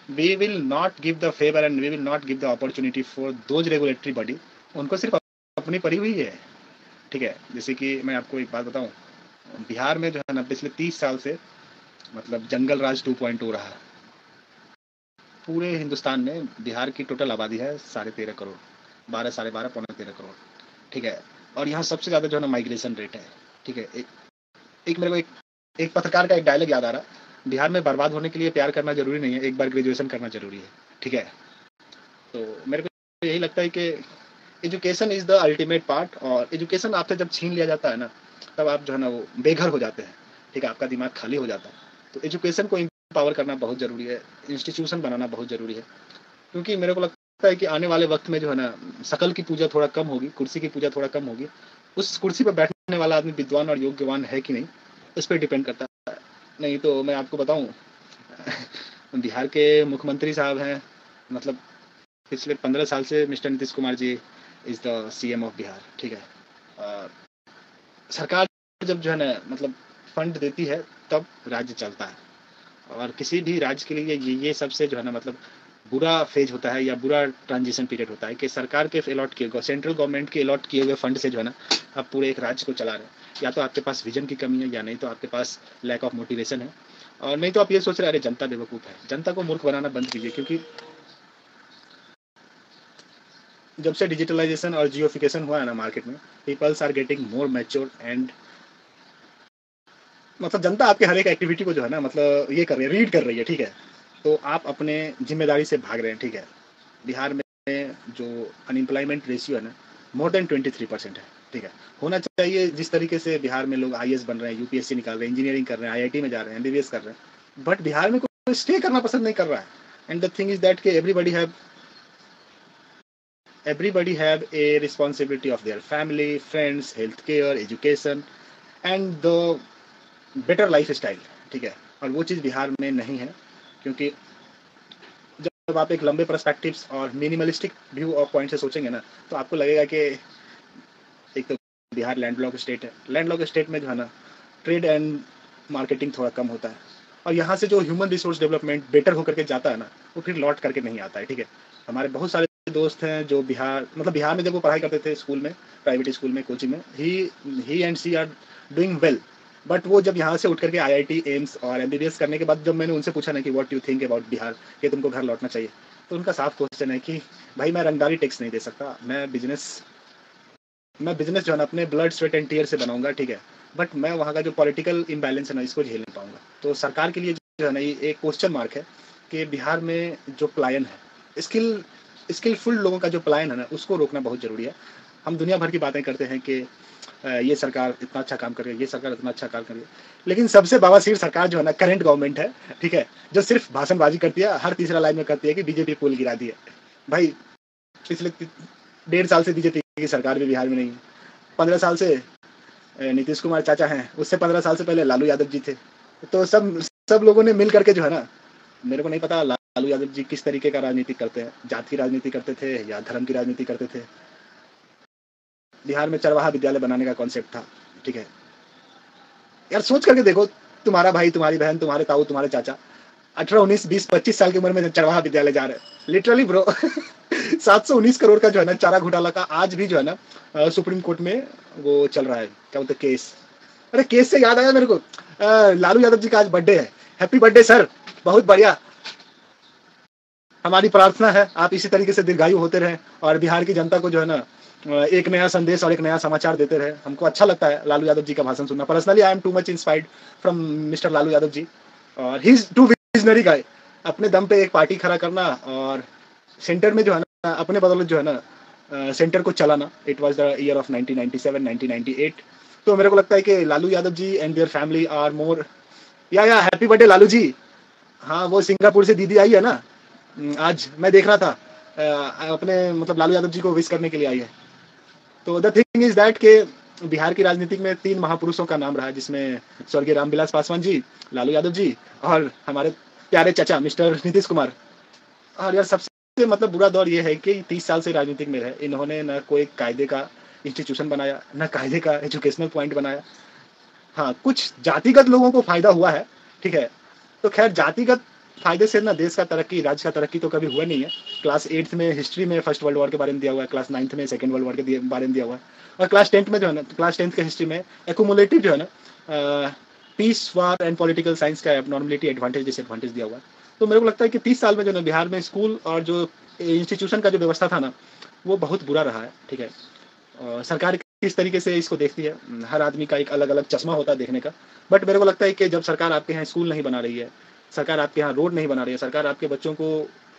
S1: we will not give the favour and we will not give the opportunity for those regulatory body, उनको सिर्फ अपनी पड़ी हुई है। ठीक है, जैसे कि मैं आपको एक बात बताऊं, बिहार में जो है ना पिछले 30 साल से मतलब जंगल राज 2.0 रहा है। पूरे हिंदुस्तान में बिहार की टोटल आबादी है 13.5 करोड़, 12, 12.5, पौने 13 करोड़। ठीक है, और यहाँ सबसे ज़्यादा जो है ना माइग्रेशन रेट है। ठीक है, एक मेरे को एक पत्रकार का एक डायलॉग याद आ रहा, बिहार में बर्बाद होने के लिए प्यार करना जरूरी नहीं है, एक बार ग्रेजुएशन करना जरूरी है। ठीक है, तो मेरे को यही लगता है कि education is the ultimate part, और एजुकेशन आपसे जब छीन लिया जाता है ना, तब आप जो है ना वो बेघर हो जाते हैं। ठीक है, आपका दिमाग खाली हो जाता है। तो एजुकेशन को एम्पावर करना बहुत जरूरी है, इंस्टीट्यूशन बनाना बहुत जरूरी है, क्योंकि मेरे को लगता है कि आने वाले वक्त में जो है ना शकल की पूजा थोड़ा कम होगी, कुर्सी की पूजा थोड़ा कम होगी। उस कुर्सी पर बैठने वाला आदमी विद्वान और योग्यवान है कि नहीं, इस पर डिपेंड करता है। नहीं तो मैं आपको बताऊं, बिहार के मुख्यमंत्री साहब हैं, मतलब पिछले 15 साल से mister Nitish Kumar ji is the CM of Bihar. ठीक है, और सरकार जब जो है ना मतलब फंड देती है तब राज्य चलता है, और किसी भी राज्य के लिए ये सबसे जो है ना मतलब बुरा फेज होता है या बुरा ट्रांजिशन पीरियड होता है कि सरकार के अलॉट किए, सेंट्रल गवर्नमेंट के अलॉट किए हुए फंड से जो है ना आप पूरे एक राज्य को चला रहे हैं। या तो आपके पास विजन की कमी है, या नहीं तो आपके पास लैक ऑफ मोटिवेशन है, और नहीं तो आप ये सोच रहे हैं अरे जनता बेवकूफ़ है। जनता को मूर्ख बनाना बंद कीजिए, क्योंकि जब से डिजिटलाइजेशन और जियोफिकेशन हुआ है ना मार्केट में, peoples are getting more mature and मतलब जनता आपके हर एक एक्टिविटी को जो है ना मतलब ये कर रही है, रीड कर रही है। ठीक है, तो आप अपने जिम्मेदारी से भाग रहे हैं। ठीक है, बिहार में जो अनएम्प्लॉयमेंट रेशियो है ना मोर देन 23% है। ठीक है, होना चाहिए जिस तरीके से बिहार में लोग IAS बन रहे हैं, UPSC निकाल रहे हैं, इंजीनियरिंग कर रहे हैं, IIT में जा रहे हैं, MBBS कर रहे हैं, बट बिहार में कोई स्टे करना पसंद नहीं कर रहा है। And the thing is that कि everybody have a responsibility of their family, friends, healthcare, education and the better lifestyle। ठीक है, और वो चीज़ बिहार में नहीं है, क्योंकि जब आप एक लंबे पर्सपेक्टिव्स और मिनिमलिस्टिक व्यू ऑफ पॉइंट से सोचेंगे ना, तो आपको लगेगा कि एक तो बिहार लैंडलॉक स्टेट है, लैंडलॉक स्टेट में जो है ना ट्रेड एंड मार्केटिंग थोड़ा कम होता है, और यहाँ से जो ह्यूमन रिसोर्स डेवलपमेंट बेटर होकर के जाता है ना, वो फिर लौट करके नहीं आता है। ठीक है, हमारे बहुत सारे दोस्त हैं जो बिहार में जब वो पढ़ाई करते थे स्कूल में, प्राइवेट स्कूल में, कोचिंग में, he and she are doing well, but वो जब यहाँ से उठ करके IIT, एम्स और MBBS करने के बाद जब मैंने उनसे पूछा ना कि what you think about Bihar, कि तुमको घर लौटना चाहिए, तो उनका साफ क्वेश्चन है कि भाई मैं रंगदारी टैक्स नहीं दे सकता, मैं बिजनेस जो है ना अपने ब्लड स्वेट एंड टीयर से बनाऊंगा। ठीक है, बट मैं वहाँ का जो पॉलिटिकल इम्बैलेंस है ना इसको झेल नहीं पाऊंगा। तो सरकार के लिए जो है ना ये एक क्वेश्चन मार्क है कि बिहार में जो पलायन है, स्किलफुल लोगों का जो पलायन है ना, उसको रोकना बहुत जरूरी है। हम दुनिया भर की बातें करते हैं कि ये सरकार इतना अच्छा काम कर रही है, ये सरकार इतना अच्छा काम कर रही है। लेकिन सबसे बवासीर सरकार जो है ना करंट गवर्नमेंट है, ठीक है, जो सिर्फ भाषणबाजी करती है, हर तीसरा लाइन में करती है कि बीजेपी पुल गिरा दी है। भाई पिछले 1.5 साल से बीजेपी की सरकार भी बिहार में नहीं है। 15 साल से नीतीश कुमार चाचा हैं, उससे 15 साल से पहले लालू यादव जी थे। तो सब लोगों ने मिल करके जो है ना, मेरे को नहीं पता लालू यादव जी किस तरीके का राजनीति करते हैं, जात की राजनीति करते थे या धर्म की राजनीति करते थे। बिहार में चरवाहा विद्यालय बनाने का कॉन्सेप्ट था, ठीक है यार। सोच करके देखो, तुम्हारा भाई, तुम्हारी बहन, तुम्हारे ताऊ, तुम्हारे चाचा 18, 19, 20, 25 साल की उम्र में चरवाहा विद्यालय जा रहे हैं, लिटरली ब्रो। 719 करोड़ का जो है ना चारा घोटाला का आज भी जो है ना सुप्रीम कोर्ट में वो चल रहा है, क्या बोलते केस। अरे केस से याद आया मेरे को, लालू यादव जी का आज बर्थडे है। हैप्पी बर्थडे सर, बहुत बढ़िया। हमारी प्रार्थना है आप इसी तरीके से दीर्घायु होते रहें और बिहार की जनता को जो है ना एक नया संदेश और एक नया समाचार देते रहे। हमको अच्छा लगता है लालू यादव जी का भाषण सुनना। Personally I am too much inspired from mister Lalu Yadav ji, और he is too visionary guy. अपने दम पे एक पार्टी खड़ा करना और सेंटर में जो है ना अपने बदौलत जो है ना सेंटर को चलाना। It was the year of 1997, 1998। तो मेरे को लगता है कि Lalu Yadav ji and their family are more. या हैप्पी बर्थडे लालू जी। हाँ, वो सिंगापुर से दीदी आई है ना, आज मैं देख रहा था, अपने मतलब लालू यादव जी को विश करने के लिए आई है। तो द थिंग इज दैट के बिहार की राजनीति में 3 महापुरुषों का नाम रहा है, जिसमें स्वर्गीय रामविलास पासवान जी, लालू यादव जी और हमारे प्यारे चाचा मिस्टर नीतीश कुमार। और यार सबसे मतलब बुरा दौर ये है कि 30 साल से राजनीतिक में रहे, इन्होंने न कोई कायदे का इंस्टीट्यूशन बनाया, न कायदे का एजुकेशनल पॉइंट बनाया। हाँ, कुछ जातिगत लोगों को फायदा हुआ है, ठीक है। तो खैर जातिगत फायदे से ना देश का तरक्की, राज्य का तरक्की तो कभी हुआ नहीं है। क्लास 8th में हिस्ट्री में फर्स्ट वर्ल्ड वॉर के बारे में दिया हुआ है, क्लास 9th में सेकंड वर्ल्ड वॉर के बारे में दिया हुआ है, और क्लास 10th में जो है ना, क्लास 10th के हिस्ट्री में एक्यूमुलेटिव जो है ना peace, war and political science का एबनॉर्मलिटी, एडवांटेज, डिसएडवांटेज दिया हुआ है। तो मेरे को लगता है कि 30 साल में जो है बिहार में स्कूल और जो इंस्टीट्यूशन का जो व्यवस्था था ना, वो बहुत बुरा रहा है, ठीक है। सरकार किस तरीके से इसको देखती है, हर आदमी का एक अलग अलग चश्मा होता है देखने का। बट मेरे को लगता है कि जब सरकार आपके यहाँ स्कूल नहीं बना रही है, सरकार आपके यहाँ रोड नहीं बना रही है, सरकार आपके बच्चों को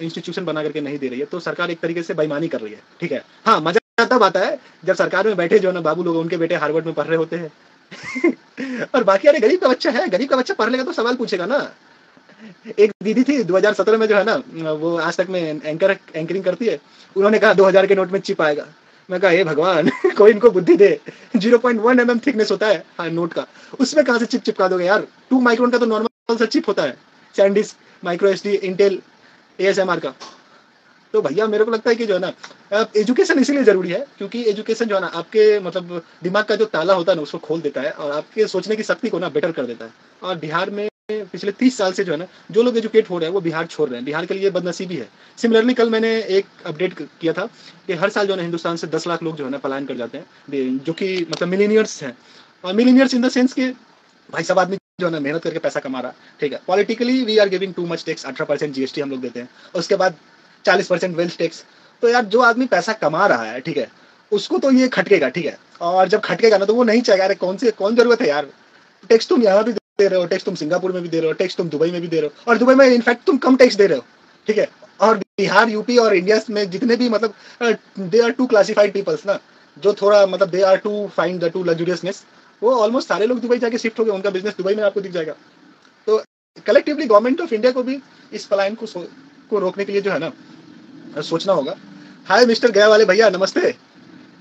S1: इंस्टीट्यूशन बना करके नहीं दे रही है, तो सरकार एक तरीके से बेईमानी कर रही है, ठीक है। हाँ, मजा तब आता है जब सरकार में बैठे जो ना बाबू लोग, उनके बेटे हार्वर्ड में पढ़ रहे होते हैं। और बाकी अरे गरीब का बच्चा है, गरीब का बच्चा पढ़ लेगा तो सवाल पूछेगा ना। एक दीदी थी 2017 में जो है ना, वो आज तक में एंकरिंग करती है, उन्होंने कहा 2000 के नोट में चिप आएगा। मैं कहा हे भगवान, कोई इनको बुद्धि दे। 0.1 mm थिकनेस होता है हाँ नोट का, उसमें कहां से चिप चिपका दोगे यार। 2 माइक्रोन का तो नॉर्मल सा चिप होता है, SanDisk, micro SD, Intel, ASMR का। तो भैया मेरे को लगता है कि जो है ना एजुकेशन इसीलिए जरूरी है क्योंकि एजुकेशन जो है ना आपके मतलब दिमाग का जो ताला होता है ना उसको खोल देता है और आपके सोचने की शक्ति को ना बेटर कर देता है। और बिहार में पिछले 30 साल से जो है ना जो लोग एजुकेट हो रहे हैं वो बिहार छोड़ रहे हैं, बिहार के लिए बदनसीबी है। सिमिलरली कल मैंने एक अपडेट किया था कि हर साल जो है ना हिंदुस्तान से 10 लाख लोग जो है ना पलायन कर जाते हैं, जो कि मतलब मिलीनियर्स हैं। और मिलीनियर्स इन द सेंस के भाई सब आदमी जो है ना मेहनत करके पैसा कमा रहा, ठीक है। Politically we are giving too much tax, 18% GST हम लोग देते हैं, और उसके बाद 40% वेल्थ टैक्स। तो यार जो आदमी पैसा कमा रहा है, ठीक है, उसको तो ये खटकेगा, ठीक है। और जब खटकेगा ना तो वो नहीं चाहेगा अरे कौन जरूरत है यार, टैक्स तुम यहाँ भी दे रहे हो, टैक्स तुम सिंगापुर में भी दे रहे हो, टैक्स तुम दुबई में भी दे रहे हो, और दुबई में इनफैक्ट तुम कम टैक्स दे रहे हो, ठीक है। और बिहार, यूपी और इंडिया में जितने भी मतलब they are too classified peoples ना, जो थोड़ा मतलब they are to find the to luxuriousness, वो ऑलमोस्ट सारे लोग दुबई जाके शिफ्ट हो गए, उनका बिजनेस दुबई में आपको दिख जाएगा। तो कलेक्टिवली गवर्नमेंट ऑफ इंडिया को भी इस पलायन को रोकने के लिए जो है ना सोचना होगा। हाय मिस्टर गया वाले भैया, नमस्ते।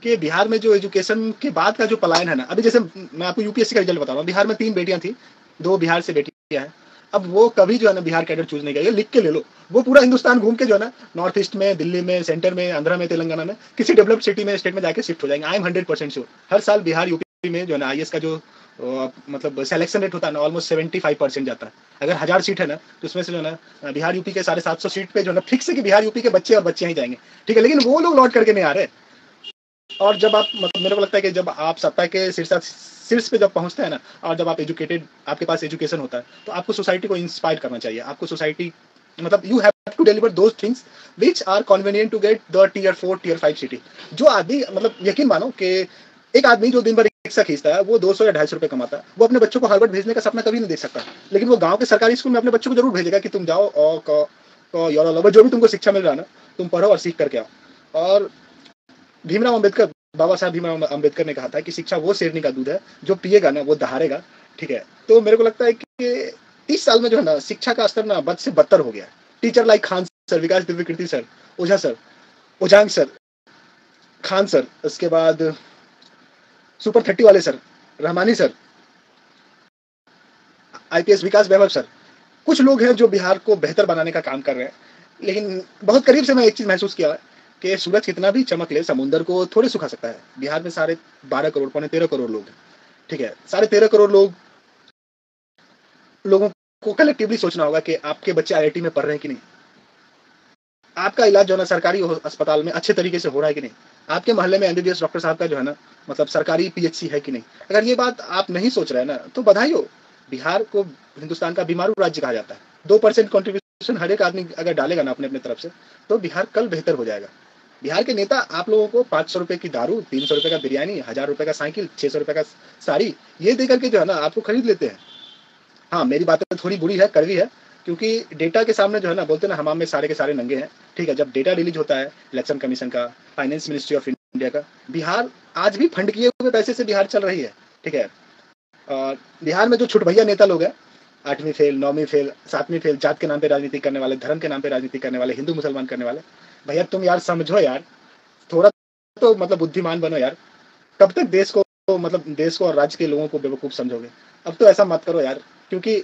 S1: कि बिहार में जो एजुकेशन के बाद का जो पलायन है ना, अभी जैसे मैं आपको यूपीएससी का रिजल्ट बता रहा हूँ, बिहार में 3 बेटियां थी, 2 बिहार से बेटियां हैं। अब वो कभी जो है ना बिहार कैडर चूज नहीं किया, लिख के ले लो। वो पूरा हिंदुस्तान घूम के जो है ना नॉर्थ ईस्ट में, दिल्ली में, सेंटर में, आंध्रा में, तेलंगाना में, किसी डेवलप्ड सिटी में, स्टेट में जाके शिफ्ट हो जाएंगे। I am 100% sure. हर साल बिहार, यूपी में जो है ना आईएएस का जो मतलब सिलेक्शन रेट होता है ना ऑलमोस्ट 75% जाता है। अगर 1000 सीट है ना तो उसमें से जो है ना बिहार यूपी के 750 सीट पे जो है ना फिक्स है कि बिहार यूपी के बच्चे और बच्चे ही जाएंगे, ठीक है। लेकिन वो लोग लौट करके नहीं आ रहे। और जब आप मतलब मेरे को लगता है कि जब आप सत्ता के शीर्ष पे जब पहुंचते हैं ना, और जब आप एजुकेटेड, आपके पास एजुकेशन होता है, तो आपको सोसाइटी को इंस्पायर करना चाहिए। आपको सोसाइटी मतलब you have to deliver those things which are convenient to get the tier 4, tier 5 city. जो आदमी मतलब यकीन मानो कि एक आदमी जो दिन भर रिक्शा खींचता है वो 200 या 250 रुपए कमाता है, वो अपने बच्चों को हार्वर्ड भेजने का सपना कभी नहीं देख सकता। लेकिन वो गांव के सरकारी स्कूल में अपने बच्चों को जरूर भेजेगा कि तुम जाओ और जो भी तुमको शिक्षा मिल रहा है ना तुम पढ़ो और सीख करके आओ। और भीमराव अंबेडकर बाबा साहब भीमराव अम्बेडकर ने कहा था कि शिक्षा वो शेरनी का दूध है, जो पिएगा ना वो दहाड़ेगा। ठीक है, तो मेरे को लगता है कि 30 साल में जो है ना शिक्षा का स्तर ना बद से बदतर हो गया। टीचर लाइक खान सर, विकास दिव्य कीर्ति सर, ओझा सर, ओझांग सर, खान सर, उसके बाद सुपर 30 वाले सर, रहमानी सर, आईपीएस विकास वैभव सर, कुछ लोग हैं जो बिहार को बेहतर बनाने का काम कर रहे हैं। लेकिन बहुत करीब से मैं एक चीज महसूस किया है कि सूरज कितना भी चमक ले समुद्र को थोड़े सुखा सकता है। बिहार में 12.5 करोड़, पौने 13 करोड़ लोग हैं। ठीक है, 13.5 करोड़ लोगों को कलेक्टिवली सोचना होगा कि आपके बच्चे आईआईटी में पढ़ रहे हैं कि नहीं, आपका इलाज जो है ना सरकारी अस्पताल में अच्छे तरीके से हो रहा है कि नहीं, आपके मोहल्ले में एमबीबीएस डॉक्टर साहब का जो है ना मतलब सरकारी पीएचसी है कि नहीं। अगर ये बात आप नहीं सोच रहे हैं ना तो बधाई हो, बिहार को हिंदुस्तान का बीमारू राज्य कहा जाता है। 2% कॉन्ट्रीब्यूशन हर एक आदमी अगर डालेगा ना अपने अपने तरफ से तो बिहार कल बेहतर हो जाएगा। बिहार के नेता आप लोगों को 500 रुपए की दारू, 300 रुपए का बिरियानी, 1000 रुपए का साइकिल, 600 रुपए का साड़ी ये दे करके जो है ना आपको खरीद लेते हैं। हाँ, मेरी बातें थोड़ी बुरी है, कड़वी है, क्योंकि डेटा के सामने जो है ना बोलते ना हमाम में सारे के सारे नंगे हैं। ठीक है, जब डेटा रिलीज होता है इलेक्शन कमीशन का, फाइनेंस मिनिस्ट्री ऑफ इंडिया का, बिहार आज भी फंड किए हुए पैसे से बिहार चल रही है। ठीक है, और बिहार में जो छुटभैया नेता लोग हैं, 8वीं फेल, 9वीं फेल, 7वीं फेल, जात के नाम पे राजनीति करने वाले, धर्म के नाम पे राजनीति करने वाले, हिंदू मुसलमान करने वाले, भैया तुम यार समझो यार, थोड़ा तो मतलब बुद्धिमान बनो यार। कब तक देश को और राज्य के लोगों को बेवकूफ समझोगे? अब तो ऐसा मत करो यार, क्योंकि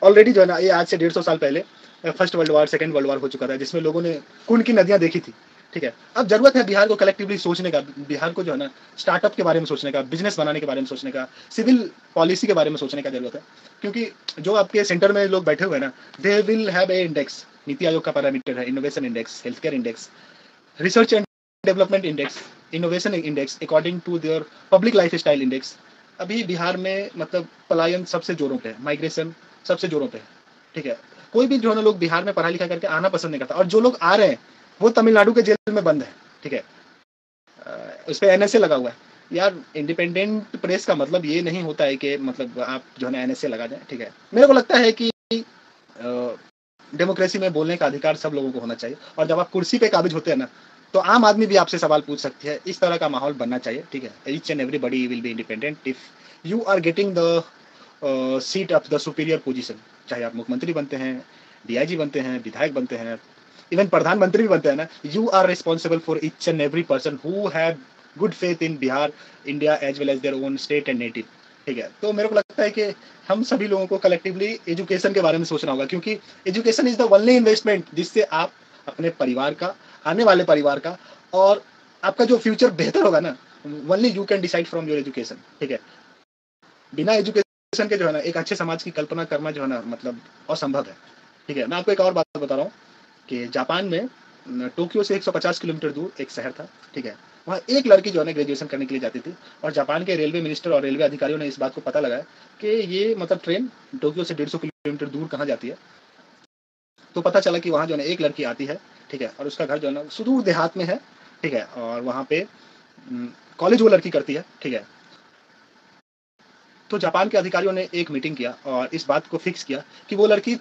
S1: ऑलरेडी जो है ना ये आज से 150 साल पहले first world war, second world war हो चुका था, जिसमें लोगों ने खून की नदियां देखी थी। ठीक है, अब जरूरत है बिहार को कलेक्टिवली सोचने का, बिहार को जो है ना स्टार्टअप के बारे में सोचने का, बिजनेस बनाने के बारे में सोचने का, सिविल पॉलिसी के बारे में सोचने का जरूरत है। क्योंकि जो आपके सेंटर में लोग बैठे हुए हैं ना, they will have a index, NITI Aayog का पैरामीटर है, innovation index, health care index, research and development index, innovation index, according to their public life style index. अभी बिहार में मतलब पलायन सबसे जोरों पे है, माइग्रेशन सबसे जोरों पे है। ठीक है, कोई भी जो है ना लोग बिहार में पढ़ाई लिखा करके आना पसंद नहीं करता, और जो लोग आ रहे हैं वो तमिलनाडु के जेल में बंद है। ठीक है, उस पर एनएसए लगा हुआ है। यार इंडिपेंडेंट प्रेस का मतलब ये नहीं होता है कि मतलब आप जो है ना एनएसए लगा दें। ठीक है, मेरे को लगता है कि डेमोक्रेसी में बोलने का अधिकार सब लोगों को होना चाहिए, और जब आप कुर्सी पे काबिज होते हैं ना तो आम आदमी भी आपसे सवाल पूछ सकती है। इस तरह का माहौल बनना चाहिए। ठीक है, each and everybody will be independent if you are getting the seat of the superior position. चाहे आप मुख्यमंत्री बनते हैं, डीआईजी बनते हैं, विधायक बनते हैं, इवन प्रधानमंत्री भी बनते हैं ना, you are responsible for each and every person who have good faith in Bihar, India as well as their own state and native. ठीक है, तो मेरे को लगता है कि हम सभी लोगों को कलेक्टिवली एजुकेशन के बारे में सोचना होगा, क्योंकि education is the only investment जिससे आप अपने परिवार का, आने वाले परिवार का, और आपका जो फ्यूचर बेहतर होगा ना, only you can decide from your education. ठीक है, बिना एजुकेशन के जो है ना एक अच्छे समाज की कल्पना करना जो है ना मतलब असंभव है। ठीक है, मैं आपको एक और बात बता रहा हूँ कि जापान में टोक्यो से 150 किलोमीटर दूर एक शहर था। ठीक है, वहाँ एक लड़की जो है ना ग्रेजुएशन करने के लिए जाती थी, और जापान के रेलवे मिनिस्टर और रेलवे अधिकारियों ने इस बात को पता लगाया कि ये मतलब ट्रेन टोक्यो से 150 किलोमीटर दूर कहाँ जाती है। तो पता चला कि वहाँ जो है एक लड़की आती है। ठीक है, और उसका घर जो है ना सुदूर देहात में है। ठीक है, और वहाँ पे कॉलेज वो लड़की करती है। ठीक है, तो जापान के अधिकारियों ने एक मीटिंग किया और इस बात को फिक्स किया कि वो लड़की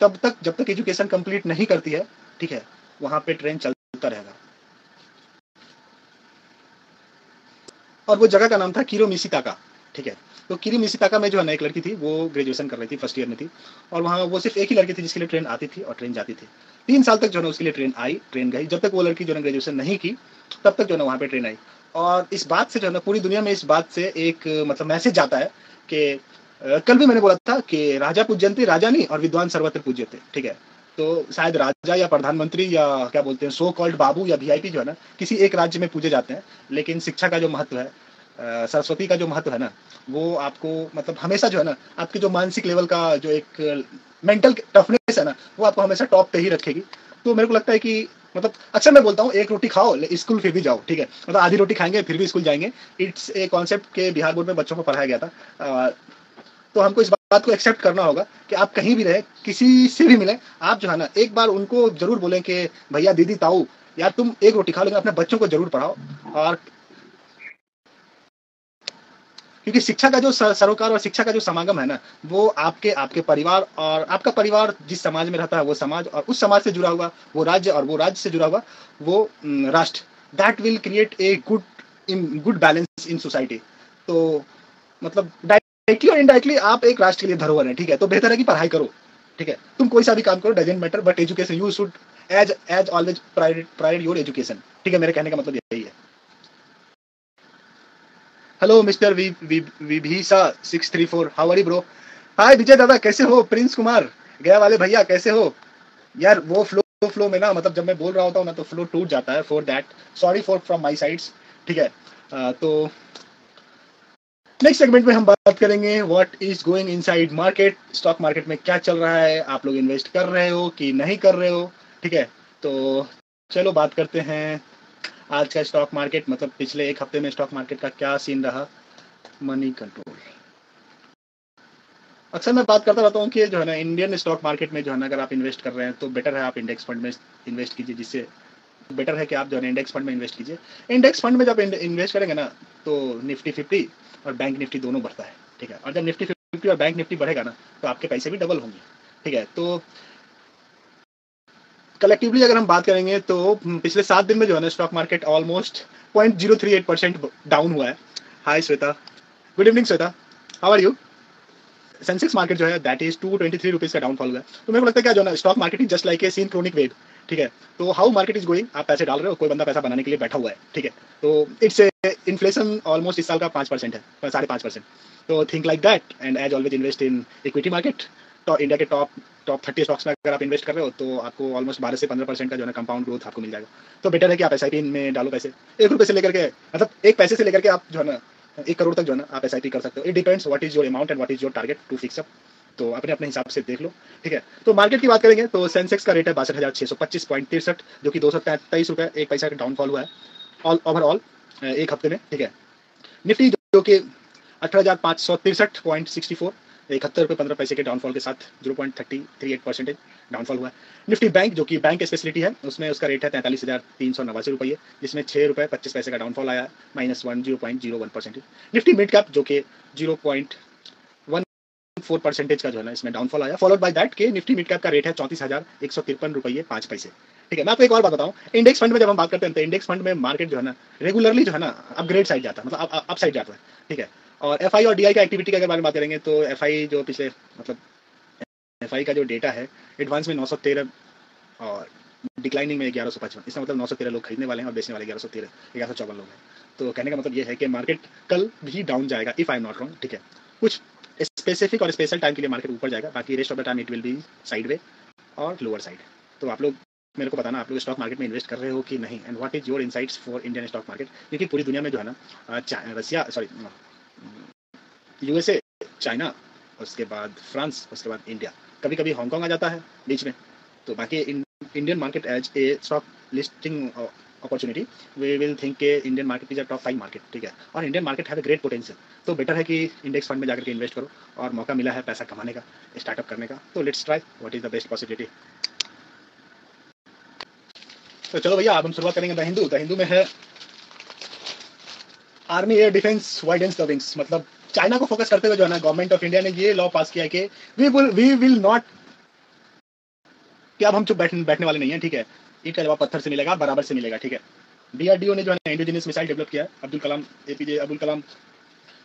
S1: तब तक जब तक एजुकेशन कंप्लीट नहीं करती है, ठीक है, वहां पे ट्रेन चलता रहेगा। और वो जगह का नाम था किरो मिशिताका। ठीक है, तो किरो मिशिताका में जो है ना एक लड़की थी, वो ग्रेजुएशन कर रही थी, फर्स्ट ईयर में थी, और वहाँ वो सिर्फ एक ही लड़की थी जिसके लिए ट्रेन आती थी और ट्रेन जाती थी। 3 साल तक जो है ना उसके लिए ट्रेन आई, ट्रेन गई, जब तक वो लड़की जो है ग्रेजुएशन नहीं की तब तक जो है ना वहाँ पे ट्रेन आई। और इस बात से जो है ना पूरी दुनिया में इस बात से एक मतलब मैसेज जाता है कि कल भी मैंने बोला था कि राजा पूज्यंते राजा नहीं और विद्वान सर्वत्र पूज्यते। ठीक है, तो शायद राजा या प्रधानमंत्री या क्या बोलते हैं सो कॉल्ड बाबू या वीआईपी जो है ना किसी एक राज्य में पूजे जाते हैं, लेकिन शिक्षा का जो महत्व है, सरस्वती का जो महत्व है ना, वो आपको मतलब हमेशा जो है ना आपके जो मानसिक लेवल का जो एक मेंटल टफनेस है ना वो आपको हमेशा टॉप पे ही रखेगी। तो मेरे को लगता है कि मतलब अक्सर मैं बोलता हूँ एक रोटी खाओ स्कूल फिर भी जाओ। ठीक है, मतलब आधी रोटी खाएंगे फिर भी स्कूल जाएंगे। इट्स ए कॉन्सेप्ट के बिहार बोर्ड में बच्चों को पढ़ाया गया था। तो हमको इस बात को एक्सेप्ट करना होगा कि आप कहीं भी रहे, किसी से भी मिले, आप जो है ना एक बार उनको जरूर बोलें कि भैया दीदी ताऊ यार तुम एक रोटी खाओ, लेकिन अपने बच्चों को जरूर पढ़ाओ। और क्योंकि शिक्षा का जो सरोकार और शिक्षा का जो समागम है ना वो आपके आपके परिवार, और आपका परिवार जिस समाज में रहता है वो समाज, और उस समाज से जुड़ा हुआ वो राज्य, और वो राज्य से जुड़ा हुआ वो राष्ट्र, that will create a good in good balance in society. तो मतलब डायरेक्टली और इनडायरेक्टली आप एक राष्ट्र के लिए धरोहर है, ठीक है। तो बेहतर है कि पढ़ाई करो, ठीक है। तुम कोई सा भी काम करो, doesn't matter, but education you should as always priority your education, ठीक है। मेरे कहने का मतलब यही है। Hello mister Vibhisa 634, how are you bro? Hi Vijay दादा, कैसे हो? प्रिंस कुमार गया वाले भैया, कैसे हो यार? वो फ्लो में ना, मतलब जब मैं बोल रहा होता हूँ ना तो फ्लो टूट जाता है, for that sorry for from my sides, ठीक है। तो नेक्स्ट सेगमेंट में हम बात करेंगे what is going inside market, stock market में क्या चल रहा है, आप लोग इन्वेस्ट कर रहे हो कि नहीं कर रहे हो, ठीक है। तो चलो बात करते हैं आज का स्टॉक मार्केट, मतलब पिछले एक हफ्ते में स्टॉक मार्केट का क्या सीन रहा। मनी कंट्रोल, अक्सर मैं बात करता रहता हूँ कि जो है ना इंडियन स्टॉक मार्केट में जो है ना अगर आप इन्वेस्ट कर रहे हैं तो बेटर है आप इंडेक्स फंड में इन्वेस्ट कीजिए, जिससे बेटर है कि आप जो है इंडेक्स फंड में इन्वेस्ट कीजिए। इंडेक्स फंड में जब इन्वेस्ट करेंगे ना तो निफ्टी 50 और बैंक निफ्टी दोनों बढ़ता है, ठीक है। और जब निफ्टी 50 और बैंक निफ्टी बढ़ेगा ना तो आपके पैसे भी डबल होंगे, ठीक है। तो कलेक्टिवली अगर हम बात करेंगे तो पिछले 7 दिन में जो है ना स्टॉक मार्केट ऑलमोस्ट 0.038% डाउन हुआ है। Hi Shweta, good evening Shweta, how are you? Sensex market जो है दैट इज 223 रुपीज का डाउनफॉल हुआ है। तो मेरे को लगता है क्या जो ना stock market is just like a synchronic wave, ठीक है। तो हाउ मार्केट इज गोइंग, आप पैसे डाल रहे हो, कोई बंदा पैसा बनाने के लिए बैठा हुआ है, ठीक है। तो इट्स इन्फ्लेशन ऑलमोस्ट इस साल का 5% है, 5.5%। तो think like that and as always invest in equity market. तो इंडिया के टॉप टॉप 30 स्टॉक्स में अगर आप इन्वेस्ट कर रहे हो तो आपको ऑलमोस्ट 12 से 15% का जो है कंपाउंड ग्रोथ आपको मिल जाएगा। तो बेटर है कि आप एसआईपी में डालो पैसे, 1 रुपए से लेकर के, मतलब 1 पैसे से लेकर के आप जो है ना 1 करोड़ तक जो है ना आप एसआईपी कर सकते हो। It depends what is your amount and what is your target to fix up. तो अपने अपने हिसाब से देख लो, ठीक है। तो मार्केट की बात करेंगे तो सेंसेक्स का रेट है 62,625.63, जो कि 223 रुपए 1 पैसा का डाउनफॉल हुआ है ऑल ओवरऑल एक हफ्ते में, ठीक है। निफ्टी जो कि 18,563.64, 71 रुपए 15 पैसे के डाउनफॉल के साथ 0.38% डाउनफॉल हुआ है। निफ्टी बैंक जो कि बैंक स्पेशलिटी है उसमें उसका रेट है 43,389 रुपये, जिसमें 6 रुपए 25 पैसे का डाउनफॉल आया, -0.01%। निफ्टी मिड कैप जो कि 0.14% का जो है ना इसमें डाउनफॉल आया, फॉलोड बाय दैट के निफ्टी मिड कैप का रेट है 34,153 रुपये 5 पैसे, ठीक है। मैं आपको एक और बात बताऊं, इंडेक्स फंड में जब हम बात करते हैं तो इंडेक्स फंड में मार्केट जो है ना रेगुलरली जो है ना अपग्रेड साइड जाता है, मतलब अप साइड जाता है, ठीक है। और एफआई और डीआई का एक्टिविटी के अगर बारे में बात करेंगे तो एफआई जो पिछले मतलब एफआई का जो डेटा है एडवांस में 913 और डिक्लाइनिंग में 1155, इसका मतलब 913 लोग खरीदने वाले हैं और बेचने वाले 1154 लोग हैं। तो कहने का मतलब ये है कि मार्केट कल भी डाउन जाएगा if I am not wrong, ठीक है। कुछ स्पेसिफिक और स्पेशल टाइम के लिए मार्केट ऊपर जाएगा, बाकी rest of the time it will be side और लोअर साइड। तो आप लोग मेरे को बताना आप लोग स्टॉक मार्केट में इन्वेस्ट कर रहे हो कि नहीं, and what is your insights for Indian stock market. क्योंकि पूरी दुनिया में जो है ना रसिया सॉरी यूएसए, चाइना, उसके बाद फ्रांस, उसके बाद इंडिया, कभी कभी हांगकांग आ जाता है बीच में। तो बाकी Indian market as a stock listing opportunity we will think के Indian market is a top 5 market, ठीक है। और Indian market have a great potential. तो बेटर है कि इंडेक्स फंड में जाकर के इन्वेस्ट करो, और मौका मिला है पैसा कमाने का, स्टार्टअप करने का, तो let's try what is the best possibility. तो चलो भैया अब हम शुरुआत करेंगे द हिंदू। द हिंदू में है army air defence widens the wings, मतलब चाइना को फोकस करते हुए जो है ना गवर्नमेंट ऑफ इंडिया ने ये लॉ पास किया है कि वी विल नॉट, कि अब हम चुप बैठने वाले नहीं है, ठीक है। ईंट का जवाब पत्थर से मिलेगा, बराबर से मिलेगा, ठीक है। डीआरडीओ ने जो है इंडिजिनियस मिसाइल डेवलप किया है अब्दुल कलाम एपीजे अब्दुल कलाम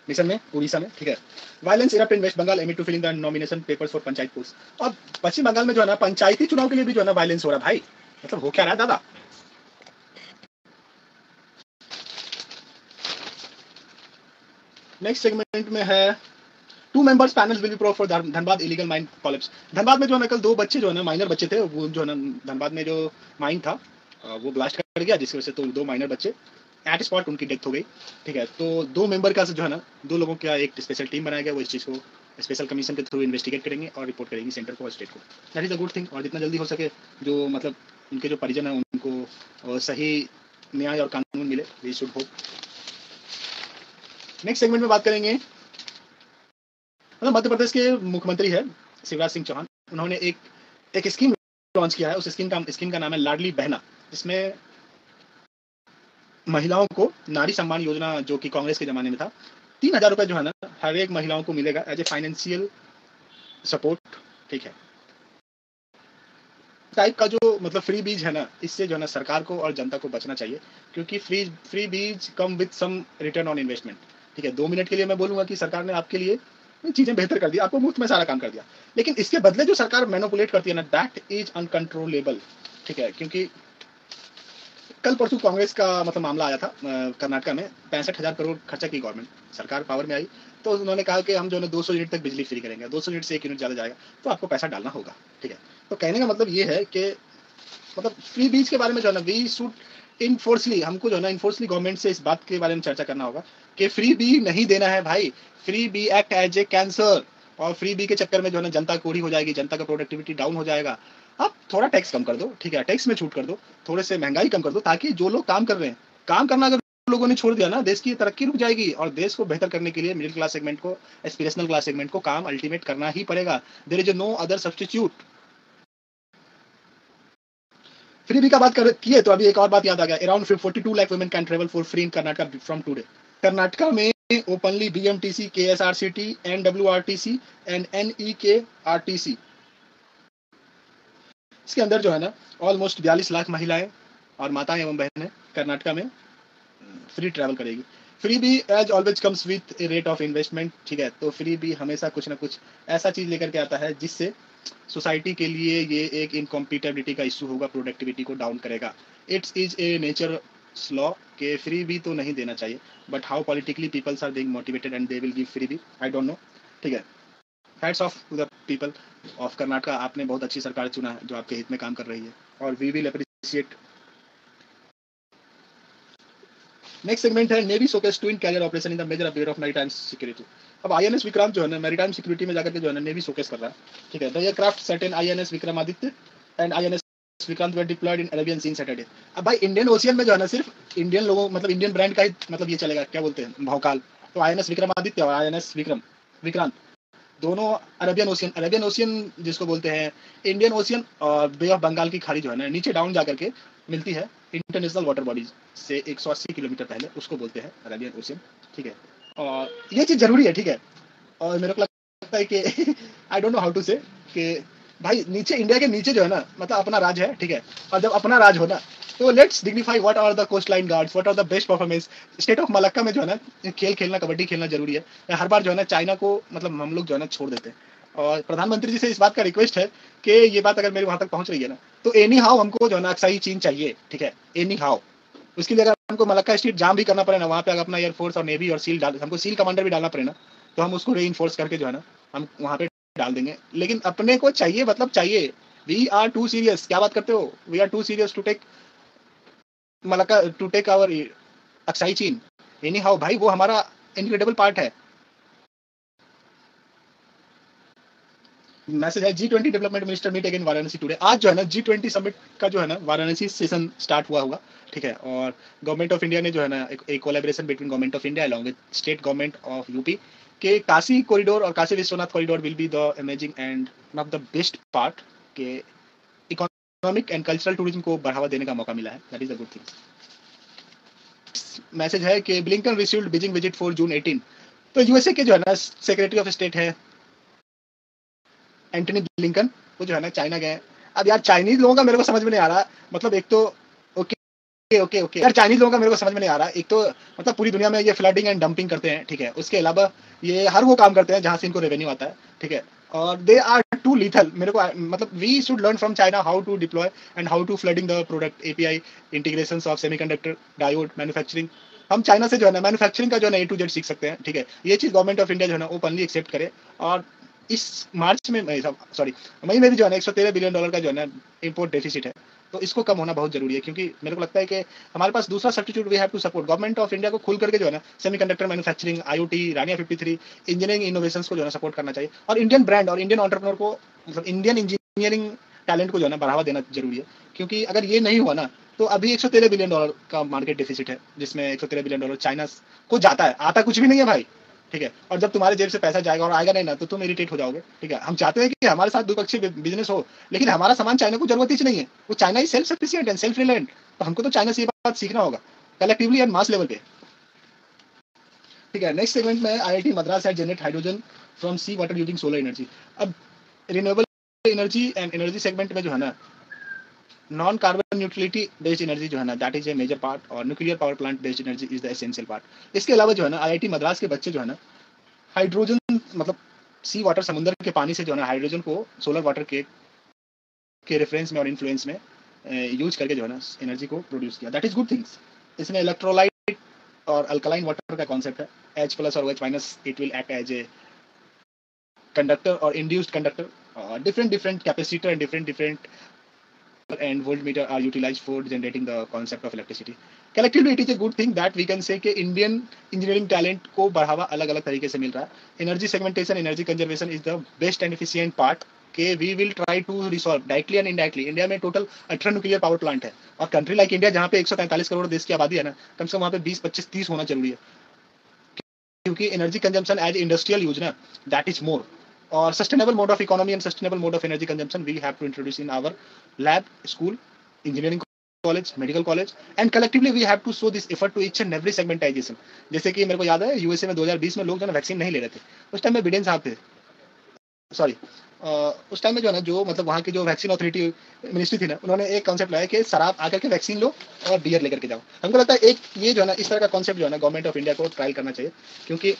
S1: मिशन में उड़ीसा में, ठीक है। Violence erupt in West Bengal amid to filling the nomination papers for panchayat post. और पश्चिम बंगाल में जो है ना पंचायती चुनाव के लिए भी जो है ना वायलेंस हो रहा है भाई, मतलब हो क्या रहा है दादा। नेक्स्ट सेगमेंट में है 2 members panel will be pro for Dhanbad illegal mine collapse. Dhanbad में जो है ना कल 2 बच्चे जो है ना माइनर बच्चे थे, वो जो है ना धनबाद में जो माइन था वो ब्लास्ट कर गया, जिसकी वजह से तो 2 माइनर बच्चे एट स्पॉट उनकी डेथ हो गई, ठीक है। तो 2 मेंबर का जो है ना 2 लोगों का एक स्पेशल टीम बनाया गया, वो इस चीज़ को स्पेशल कमीशन के थ्रू इन्वेस्टिगेट करेंगे और रिपोर्ट करेंगे सेंटर को और स्टेट को। That is a good thing, और जितना जल्दी हो सके जो मतलब उनके जो परिजन है उनको सही न्याय और कानून मिले, we should hope. Next segment में बात करेंगे, मतलब मध्य प्रदेश के मुख्यमंत्री है शिवराज सिंह चौहान, उन्होंने एक स्कीम लॉन्च किया है। उस स्कीम का नाम है लाडली बहना, जिसमें महिलाओं को नारी सम्मान योजना, जो कि कांग्रेस के जमाने में था, 3,000 रुपए जो है ना हर एक महिलाओं को मिलेगा एज ए फाइनेंशियल सपोर्ट, ठीक है। टाइप का जो मतलब फ्री बीज है ना, इससे जो है ना सरकार को और जनता को बचना चाहिए, क्योंकि freebies come with some return on investment. ठीक है, 2 मिनट के लिए मैं बोलूंगा कि सरकार ने आपके लिए चीजें बेहतर कर दी, आपको मुफ्त में सारा काम कर दिया, लेकिन इसके बदले जो सरकार मैनिपुलेट करती है ना, दैट इज अनकंट्रोलेबल। ठीक है, क्योंकि कल परसों कांग्रेस का मतलब मामला आया था कर्नाटक में, 65,000 करोड़ खर्चा की गवर्नमेंट, सरकार पावर में आई तो उन्होंने कहा कि हम जो है 200 यूनिट तक बिजली फ्री करेंगे, 200 यूनिट से 1 यूनिट ज्यादा जाएगा तो आपको पैसा डालना होगा। ठीक है, तो कहने का मतलब ये है कि मतलब फ्री बीज के बारे में जो है ना, वी शुड इनफोर्सली, हमको जो है ना इनफोर्सली गवर्नमेंट से इस बात के बारे में चर्चा करना होगा कि फ्री बी नहीं देना है भाई। Freebie act as a cancer, और फ्री बी के चक्कर में जो है ना जनता कोढ़ी हो जाएगी, जनता का प्रोडक्टिविटी डाउन हो जाएगा। आप थोड़ा टैक्स कम कर दो, ठीक है, टैक्स में छूट कर दो, थोड़े से महंगाई कम कर दो, ताकि जो लोग काम कर रहे हैं, काम करना अगर लोगों ने छोड़ दिया ना, देश की तरक्की रुक जाएगी, और देश को बेहतर करने के लिए मिडिल क्लास सेगमेंट को, एस्पिरेशनल क्लास सेगमेंट को काम अल्टीमेट करना ही पड़ेगा। There is no other substitute. Freebie का बात किए तो अभी एक और बात याद आ गया, around 42 lakh women can travel for free in Karnataka from today. Karnataka में ओपनली बीएमटीसी, केएसआरसीटी, एनडब्ल्यूआरटीसी एंड एनईकेआरटीसी, इसके अंदर जो है ना ऑलमोस्ट 42 लाख महिलाएं और माताएं एवं बहनें कर्नाटका में फ्री ट्रैवल करेगी। Freebie as always comes with a rate of investment. ठीक है, तो फ्री बी हमेशा कुछ ना कुछ ऐसा चीज लेकर के आता है जिससे सोसाइटी के लिए ये एक इनकॉम्पिटेबिलिटी का इशू होगा, प्रोडक्टिविटी को डाउन करेगा। It's is a nature law के फ्री बी तो नहीं देना चाहिए, but how politically peoples are being motivated and they will give freebie, I don't know. ठीक है, hats off to the people of Karnataka, आपने बहुत अच्छी सरकार चुना है जो आपके हित में काम कर रही है, और we will appreciate. Next segment है navy showcase twin carrier operation in the major appear of maritime security. अब आईएनएस विक्रांत जो है ना मैरीटाइम सिक्योरिटी में जाकर के जो है ना नेवी शोकेस कर रहा है। ठीक है, the aircraft certain INS Vikramaditya and INS Vikrant were deployed in Arabian Sea Saturday. अब भाई इंडियन ओशियन में जो है ना सिर्फ इंडियन लोगों मतलब इंडियन ब्रांड का ही मतलब ये चलेगा, क्या बोलते हैं, भौकाल। तो आईएनएस विक्रमादित्य और आईएनएस विक्रांत दोनों अरेबियन ओशियन जिसको बोलते हैं, इंडियन ओशियन और बे ऑफ बंगाल की खाड़ी जो है ना नीचे डाउन जाकर के मिलती है इंटरनेशनल वाटर बॉडीज से 180 किलोमीटर पहले, उसको बोलते हैं अरेबियन ओशियन। ठीक है, और ये चीज जरूरी है। ठीक है, और मेरे को लगता है कि I don't know how to say कि भाई नीचे इंडिया के नीचे जो है ना मतलब अपना राज है। ठीक है, और जब अपना राज हो ना तो let's dignify what are the coast line guards, what are the best performance. State of Malacca में जो है ना खेल खेलना, कबड्डी खेलना जरूरी है। हर बार जो है ना चाइना को मतलब हम लोग जो है ना छोड़ देते हैं, और प्रधानमंत्री जी से इस बात का रिक्वेस्ट है कि ये बात अगर मेरे वहां तक पहुंच रही है ना तो एनी हाउ हमको जो है ना अक्साई चीन चाहिए। ठीक है, एनी हाउ, उसके लिए अगर हमको मलक्का स्ट्रीट जाम भी करना पड़े ना, वहाँ पे अगर अपना एयरफोर्स और नेवी और सील डाल, हमको सील कमांडर भी डालना पड़े ना, तो हम उसको री इन्फोर्स करके जो है ना हम वहाँ पे डाल देंगे। लेकिन अपने को चाहिए, मतलब चाहिए, वी आर टू सीरियस। क्या बात करते हो, we are too serious to take Malacca, to take our Aksai Chin. Anyhow भाई वो हमारा इनक्रेडिबल पार्ट है। मैसेज है G20 development minister meet again Varanasi today. आज जो है ना G20 समिट का जो है ना वाराणसी सेशन स्टार्ट हुआ होगा। ठीक है, और गवर्नमेंट ऑफ इंडिया ने जो है ना एक collaboration between government of India along with state government of UP के काशी कॉरिडोर और Kashi Vishwanath corridor will be the amazing and one of the best part के इकोनॉमिक एंड कल्चरल टूरिज्म को बढ़ावा देने का मौका मिला है। That is a good thing. Message है कि Blinken received Beijing visit for जून 18। तो यूएसए के जो है ना सेक्रेटरी ऑफ स्टेट है एंटनी ब्लिंकन, वो जो है ना चाइना गए। अब यार चाइनीज लोगों का मेरे को समझ में नहीं आ रहा, मतलब एक तो ओके ओके ओके यार चाइनीज लोगों का मेरे को समझ में नहीं आ रहा। एक तो मतलब पूरी दुनिया में ये फ्लडिंग एंड डंपिंग करते हैं। ठीक है, उसके अलावा ये हर वो काम करते हैं जहां से इनको रेवेन्यू आता है। ठीक है, और दे आर टू लीथल। मेरे को मतलब we should learn from China how to deploy and how to flooding the product, API integration of semiconductor diode manufacturing. हम चाइना से जो है ना मैन्युफैक्चरिंग का जो है ना A to Z सीख सकते हैं। ठीक है, ये चीज गवर्नमेंट ऑफ इंडिया जो है ना ओपनली एक्सेप्ट करे। और इस मार्च में सॉरी मई में भी जो है ना $113 बिलियन का जो है ना इम्पोर्ट डेफिसिट है, तो इसको कम होना बहुत जरूरी है। क्योंकि मेरे को लगता है कि हमारे पास दूसरा substitute we have to support government of India को खुल करके जो है ना सेमीकंडक्टर मैन्युफैक्चरिंग, IoT, रानिया 53 इंजीनियरिंग इनोवेशंस को जो है ना सपोर्ट करना चाहिए, और इंडियन ब्रांड और इंडियन एंटरप्रेन्योर को मतलब इंडियन इंजीनियरिंग टैलेंट को जो है ना बढ़ावा देना जरूरी है। क्योंकि अगर ये नहीं हुआ ना तो अभी $113 बिलियन का मार्केट डेफिसिट है, जिसमें $113 बिलियन चाइना को जाता है, आता कुछ भी नहीं है भाई। ठीक है, और जब तुम्हारे जेब से पैसा जाएगा और आएगा नहीं ना तो तुम इरिटेट हो जाओगे। ठीक है, हम चाहते हैं कि हमारे साथ द्विपक्षीय बिजनेस हो, लेकिन हमारा सामान चाइना को जरूरत ही नहीं है। वो China he self sufficient and self reliant, तो हमको तो चाइना से ये बात सीखना होगा कलेक्टिवली एंड मास लेवल पे। ठीक है, नेक्स्ट सेगमेंट में IIT Madras had generate hydrogen from sea water using solar energy. अब renewable energy and energy segment में जो है ना non carbon neutrality based energy जो है ना, that is a major part, और nuclear power plant based energy is the essential part. इसके अलावा जो है ना, आईआईटी मद्रास के बच्चे जो है ना, हाइड्रोजन मतलब सी वाटर, समुद्र के पानी से जो है ना हाइड्रोजन को सोलर वाटर के रेफरेंस में और इन्फ्लुएंस में यूज करके जो है ना एनर्जी को प्रोड्यूस किया। That is good things. इसमें इलेक्ट्रोलाइट और अल्कलाइन वाटर का कॉन्सेप्ट है, H प्लस और OH minus, it will act as a conductor or induced conductor. Different capacitor and different and voltmeter are utilized for generating the concept of electricity. Collectively, it is a good thing that we can say कि Indian engineering talent को बढ़ावा अलग अलग तरीके से मिल रहा है। Energy segmentation, energy conservation is the best and efficient part के we will try to resolve directly and indirectly। India में टोटल 18 न्यूक्लियर पावर प्लांट है, और कंट्री लाइक इंडिया जहाँ पे 143 करोड़ देश की आबादी है ना, कम से कम वहाँ पे 20, 25, 30 होना जरूरी है, क्योंकि energy consumption as industrial use ना, दैट इज मोर। और sustainable mode of economy and sustainable mode of energy consumption we have to introduce in our lab, school, engineering college, medical college, and collectively we have to show this effort to each and every segmentisation. जैसे कि मेरे को याद है USA में 2020 में लोग जो है वैक्सीन नहीं ले रहे थे, उस टाइम में बिडेन साहब थे, सॉरी उस टाइम में जो है ना, जो मतलब वहाँ की जो वैक्सीन अथॉरिटी मिनिस्ट्री थी ना, उन्होंने एक कॉन्सेप्ट लाया कि शराब आकर के वैक्सीन लो और बियर लेकर के जाओ। हमको लगता है एक ये जो है ना, इस तरह का कॉन्सेप्ट जो है ना, गवर्नमेंट ऑफ इंडिया को ट्रायल करना चाहिए, क्योंकि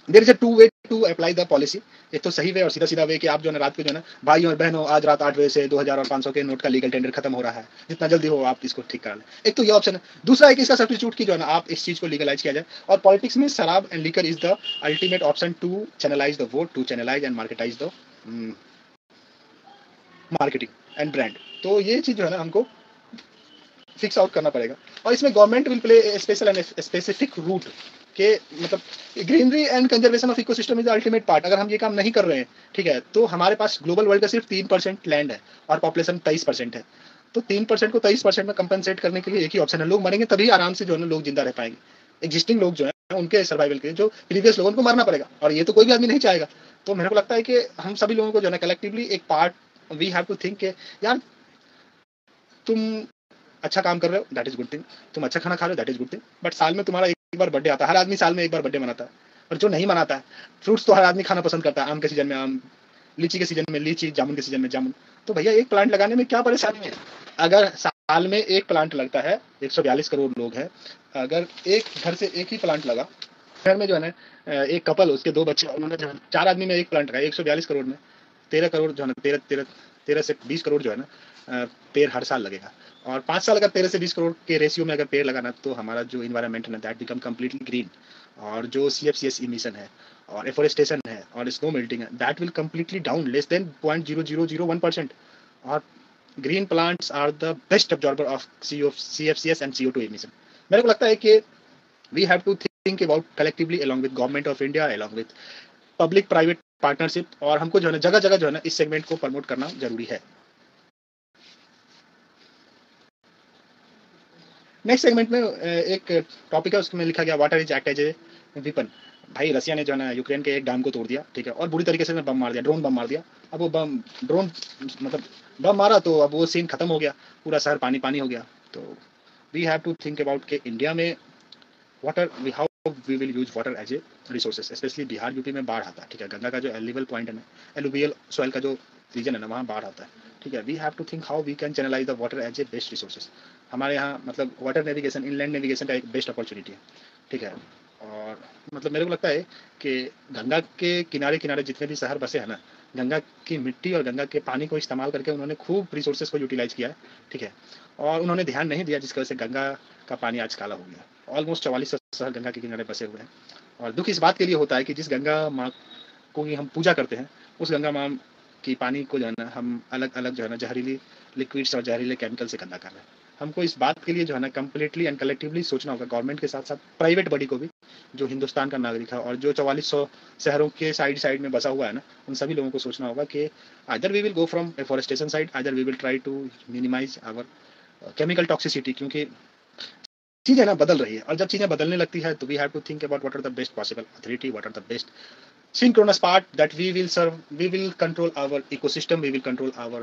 S1: there is a two way to apply the policy. एक तो सही वे और सीधा सीधा वे कि आप जो है ना रात को जो है ना, भाई और बहनों, आज रात 8 बजे से 2000 और 500 के नोट का लीगल टेंडर खत्म हो रहा है, जितना जल्दी हो आप इसको ठीक करा लें। एक तो ये ऑप्शन है। दूसरा है कि इसका सब्स्टिट्यूट की जो है ना, आप इस चीज को लीगलाइज किया जाए। और पॉलिटिक्स में शराब and liquor is the ultimate option to channelise the vote, to channelise and marketise the marketing and brand. तो ये चीज जो है ना हमको फिक्स आउट करना पड़ेगा। और इसमें government will play special and specific route के, मतलब greenery and conservation of ecosystem is the ultimate part. अगर हम ये काम नहीं कर रहे हैं, ठीक है, तो हमारे पास ग्लोबल वर्ल्ड का सिर्फ 3% लैंड है और पॉपुलेशन 23% है। तो 3% को 23% में कंपनसेट करने के लिए एक ही ऑप्शन है, लोग मरेंगे तभी आराम से जो है ना लोग जिंदा रह पाएंगे। एग्जिस्टिंग लोग जो है उनके सर्वाइवल के लिए, जो प्रीवियस लोगों को मरना पड़ेगा, और ये तो कोई भी आदमी नहीं चाहेगा। तो मेरे को लगता है कि हम सभी लोगों को जो है ना कलेक्टिवली एक part we have to think यार, तुम अच्छा काम कर रहे हो, दैट इज गुड थिंग, तुम अच्छा खाना खा रहे हो, that is good thing, but साल में तुम्हारा एक बार बर्थडे आता है, हर आदमी साल में एक बार बर्थडे मनाता है। और जो नहीं मनाता है, फ्रूट्स तो हर आदमी खाना पसंद करता है, आम के सीजन में आम, लीची के सीजन में लीची, जामुन के सीजन में जामुन। तो भैया एक प्लांट लगाने में क्या परेशानी है? अगर साल में एक प्लांट लगता है, 142 करोड़ लोग हैं, अगर एक घर से एक ही प्लांट लगा, घर में जो है ना एक कपल, उसके 2 बच्चे, उन्होंने जो है 4 आदमी में एक प्लांट लगाया, 142 करोड़ में 13 करोड़ जो है ना, 13 से 20 करोड़ जो है ना पेड़ हर साल लगेगा। और 5 साल अगर 13 से 20 करोड़ के रेशियो में अगर पेड़ लगाना, तो हमारा जो इन्वायरमेंट है ना, दैट बिकम कम्प्लीटली ग्रीन। और जो CFCS इमिशन है और एफोरेस्टेशन है और स्नो मेल्टिंग है, that will completely down, less than 0.0001%। और green plants are the best absorber of CFCS and CO2 emission. मेरे को लगता है कि we have to think about collectively along with government of India, along with public private partnership, और हमको जो है ना जगह जगह जो है ना इस सेगमेंट को प्रमोट करना जरूरी है। नेक्स्ट सेगमेंट में एक टॉपिक है, उसमें लिखा गया water is act as a weapon. भाई रसिया ने जो है ना यूक्रेन के एक डैम को तोड़ दिया, ठीक है, और बुरी तरीके से बम मार दिया, ड्रोन बम मार दिया। अब वो ड्रोन मतलब बम मारा, तो अब वो सीन खत्म हो गया, पूरा शहर पानी पानी हो गया। तो we have to think about के इंडिया में water, how we will use water as a resources. Especially Bihar UP में बाढ़ आता है, ठीक है, गंगा का जो एलिवल पॉइंट है ना, एलुवियल सॉइल का जो रीजन है ना, वहाँ बाढ़ आता है, ठीक है। We have to think how we can channelise the water as a best resources. हमारे यहाँ मतलब वाटर नेविगेशन, इनलैंड नेविगेशन का एक बेस्ट अपॉर्चुनिटी है, ठीक है। और मतलब मेरे को लगता है कि गंगा के किनारे किनारे जितने भी शहर बसे हैं ना, गंगा की मिट्टी और गंगा के पानी को इस्तेमाल करके उन्होंने खूब रिसोर्सेज को यूटिलाइज किया है, ठीक है। और उन्होंने ध्यान नहीं दिया, जिसकी वजह से गंगा का पानी आज काला हो गया। ऑलमोस्ट 44 शहर गंगा के किनारे बसे हुए हैं। और दुख इस बात के लिए होता है कि जिस गंगा माँ को हम पूजा करते हैं, उस गंगा माँ की पानी को जो है ना हम अलग अलग जो है ना जहरीली लिक्विड्स और जहरीले केमिकल से गंदा कर रहे हैं। हमको इस बात के लिए जो है ना कम्प्लीटली एंड कलेक्टिवली सोचना होगा, गवर्नमेंट के साथ साथ प्राइवेट बॉडी को भी, जो हिंदुस्तान का नागरिक है और जो 4400 शहरों के साइड साइड में बसा हुआ है ना, उन सभी लोगों को सोचना होगा कि either we will go from afforestation side, either we will try to minimise our chemical toxicity. क्योंकि चीजें ना बदल रही है, और जब चीजें बदलने लगती है तो we have to think about what are the best possible authority, what are the best synchronous part that we will serve, we will control our ecosystem, we will control our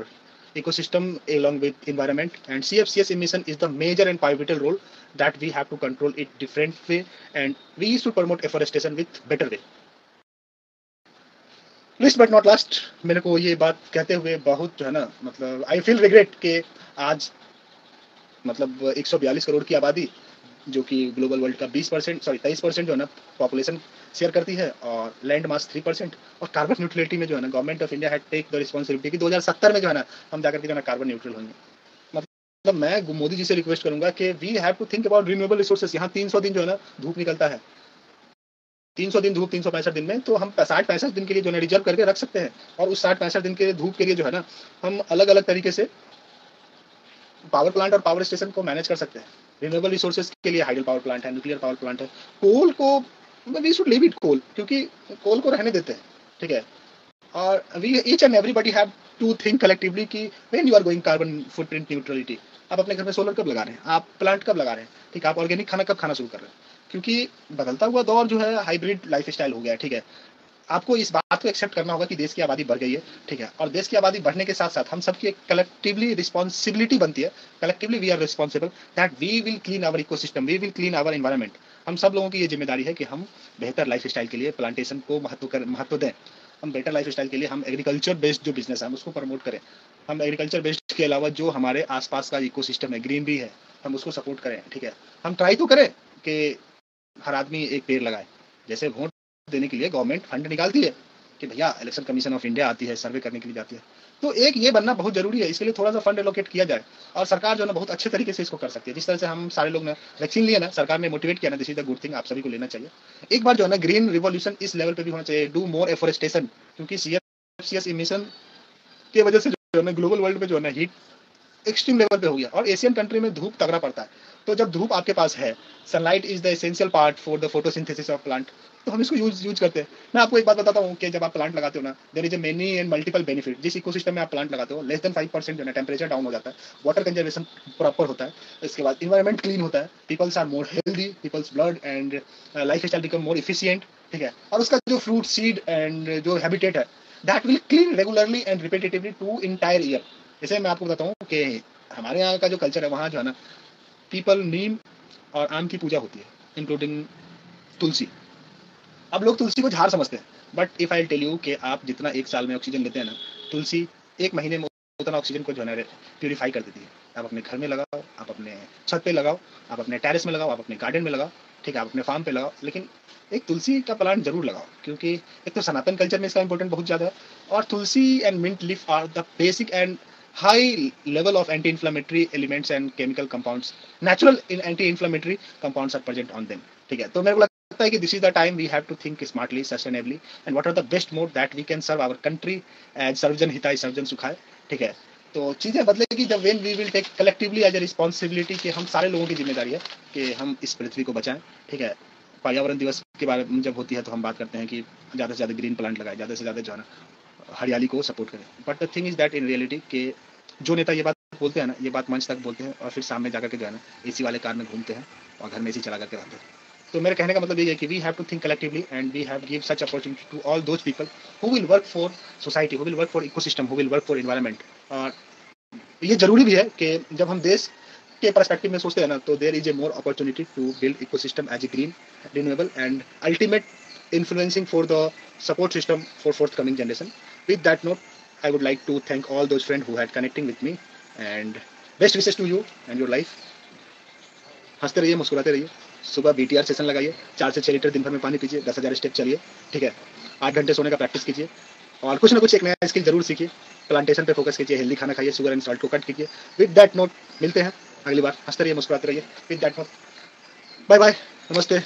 S1: ecosystem along with environment, and CFCS emission is the major and pivotal role that we have to control it different way, and we should promote afforestation with better way. List but not last, मेरे को ये बात कहते हुए बहुत जो है ना, मतलब आई फील रिग्रेट कि आज मतलब 142 करोड़ की आबादी, जो कि ग्लोबल वर्ल्ड का 20% सॉरी 23% जो है ना पॉपुलेशन शेयर करती है, और लैंड मास 3%, और कार्बन न्यूट्रलिटी में जो है ना government of India had take the responsibility कि 2070 में जो है ना हम जाकर के जो है ना कार्बन न्यूट्रल होंगे। मतलब मैं मोदी जी से रिक्वेस्ट करूंगा कि we have to think about renewable resources. यहाँ 300 दिन जो है ना धूप निकलता है, 300 दिन धूप 365 दिन में, तो हम 60-65 दिन के लिए जो है रिजर्व करके रख सकते हैं, और उस 60-65 दिन के धूप के लिए जो है ना हम अलग अलग तरीके से पावर प्लांट और पावर स्टेशन को मैनेज कर सकते हैं। रिन्यूएबल रिसोर्सेज के लिए हाइडल पावर प्लांट है, न्यूक्लियर पावर प्लांट है, कोल को we should leave it coal, क्योंकि कोल को रहने देते हैं, ठीक है। और we each and everybody have to think collectively कि when you are going carbon footprint neutrality, आप अपने घर में सोलर कब लगा रहे हैं, आप प्लांट कब लगा रहे हैं, ठीक है, आप ऑर्गेनिक खाना कब खाना शुरू कर रहे हैं, क्योंकि बदलता हुआ दौर जो है हाइब्रिड लाइफ स्टाइल हो गया है, ठीक है। आपको इस बात को एक्सेप्ट करना होगा कि देश की आबादी बढ़ गई है, ठीक है, और देश की आबादी बढ़ने के साथ साथ हम सबकी एक कलेक्टिवली रिस्पॉन्सिबिलिटी बनती है, collectively we are responsible that we will clean our ecosystem, we will clean our environment. हम सब लोगों की ये जिम्मेदारी है कि हम बेहतर लाइफ स्टाइल के लिए प्लांटेशन को महत्व दें, हम बेटर लाइफ स्टाइल के लिए हम एग्रीकल्चर बेस्ड जो बिजनेस है हम उसको प्रमोट करें, हम एग्रीकल्चर बेस्ड के अलावा जो हमारे आसपास का इकोसिस्टम है, ग्रीनरी है, हम उसको सपोर्ट करें, ठीक है। हम ट्राई तो करें कि हर आदमी एक पेड़ लगाए, जैसे वोट देने के लिए गवर्नमेंट फंड निकालती है कि भैया इलेक्शन कमीशन ऑफ इंडिया आती है, सर्वे करने के लिए जाती है, तो एक ये बनना बहुत जरूरी है, इसके लिए थोड़ा सा फंड एलोकेट किया जाए, और सरकार जो है ना बहुत अच्छे तरीके से इसको कर सकती है। जिस तरह से हम सारे लोग ने वैक्सीन लिया ना, सरकार ने मोटिवेट किया ना, this is the good thing, आप सभी को लेना चाहिए। एक बार जो है ना ग्रीन रिवॉल्यूशन इस लेवल पे भी होना चाहिए, डू मोर एफोरेस्टेशन, क्योंकि सीएफसीएस इमिशन की वजह से जो है ना ग्लोबल वर्ल्ड में जो है ना हीट एक्सट्रीम लेवल पे हो गया, और एशियन कंट्री में धूप तगड़ा पड़ता है, तो जब धूप आपके पास है, sunlight is the essential part for the photosynthesis of plant, तो हम इसको यूज करते हैं। मैं आपको एक बात बताता हूँ कि जब आप प्लांट लगाते हो ना, there is a many and multiple benefit. जिस इकोसिस्टम में आप प्लांट लगाते हो, लेस देन 5% जो है टेम्परेचर डाउन हो जाता है, वाटर कंजर्वेशन प्रॉपर होता है, इसके बाद इन्वायरमेंट क्लीन होता है, peoples are more healthy, peoples blood and life style become more efficient, ठीक है। और उसका जो फ्रूट सीड एंड जो हैबिटेट है, that will clean regularly and repetitively to entire year. जैसे मैं आपको बताता हूँ कि हमारे यहाँ का जो कल्चर है, वहाँ जो है ना पीपल, नीम और आम की पूजा होती है, इंक्लूडिंग तुलसी। अब लोग तुलसी को झाड़ समझते हैं, but if I tell you कि आप जितना एक साल में ऑक्सीजन लेते हैं ना, तुलसी एक महीने में उतना ऑक्सीजन को जो है ना प्यूरिफाई कर देती है। आप अपने घर में लगाओ, आप अपने छत पे लगाओ, आप अपने टेरेस में लगाओ, आप अपने गार्डन में लगाओ, ठीक है, आप अपने फार्म पे लगाओ, लेकिन एक तुलसी का प्लांट जरूर लगाओ, क्योंकि एक तो सनातन कल्चर में इसका इंपॉर्टेंट बहुत ज़्यादा है, और tulsi and mint leaf are the basic and high level of anti-inflammatory elements and chemical compounds, natural anti-inflammatory compounds are present on them, ठीक है। तो मेरे को लगता है कि this is the time we have to think smartly, sustainably, and what are the best mode that we can serve our country and सर्वजन हिताय सर्वजन सुखाय, ठीक है। तो चीज़ें बदलेगी जब when we will take collectively as a responsibility, कि हम सारे लोगों की जिम्मेदारी है कि हम इस पृथ्वी को बचाएं, ठीक है। पर्यावरण दिवस के बारे में जब होती है तो हम बात करते हैं कि ज़्यादा से ज़्यादा ग्रीन प्लांट लगाए, ज़्यादा से ज़्यादा जो है ना हरियाली को सपोर्ट करें, but the thing is that in reality कि जो नेता ये बात बोलते हैं ना, ये बात मंच तक बोलते हैं, और फिर सामने जाकर के जो है ना एसी वाले कार में घूमते हैं और घर में एसी चला करके रहते हैं। तो मेरे कहने का मतलब ये है कि we have to think collectively and we have give such opportunity to all those people who will work for society, who will work for ecosystem, who will work for environment. और ये जरूरी भी है कि जब हम देश के पर्सपेक्टिव में सोचते हैं ना, तो there is a more opportunity to build ecosystem as a green, renewable and ultimate influencing for the support system for forthcoming generation. With that note, I would like to thank all those friends who had connecting with me, and best wishes to you and your life. हंसते रहिए, मुस्कुराते रहिए, सुबह BTR session लगाइए, 4 से 6 litre दिन भर में पानी पीजिए, 10,000 स्टेप चलिए, ठीक है, 8 घंटे सोने का प्रैक्टिस कीजिए, और कुछ ना कुछ एक नया स्किल जरूर सीखिए, प्लांटेशन पे फोकस कीजिए, हेल्दी खाना खाइए, शुगर एंड सॉल्ट को कट कीजिए। विद दैट नोट मिलते हैं अगली बार, हंसते रहिए, मुस्कुराते रहिए। With that note bye bye, नमस्ते।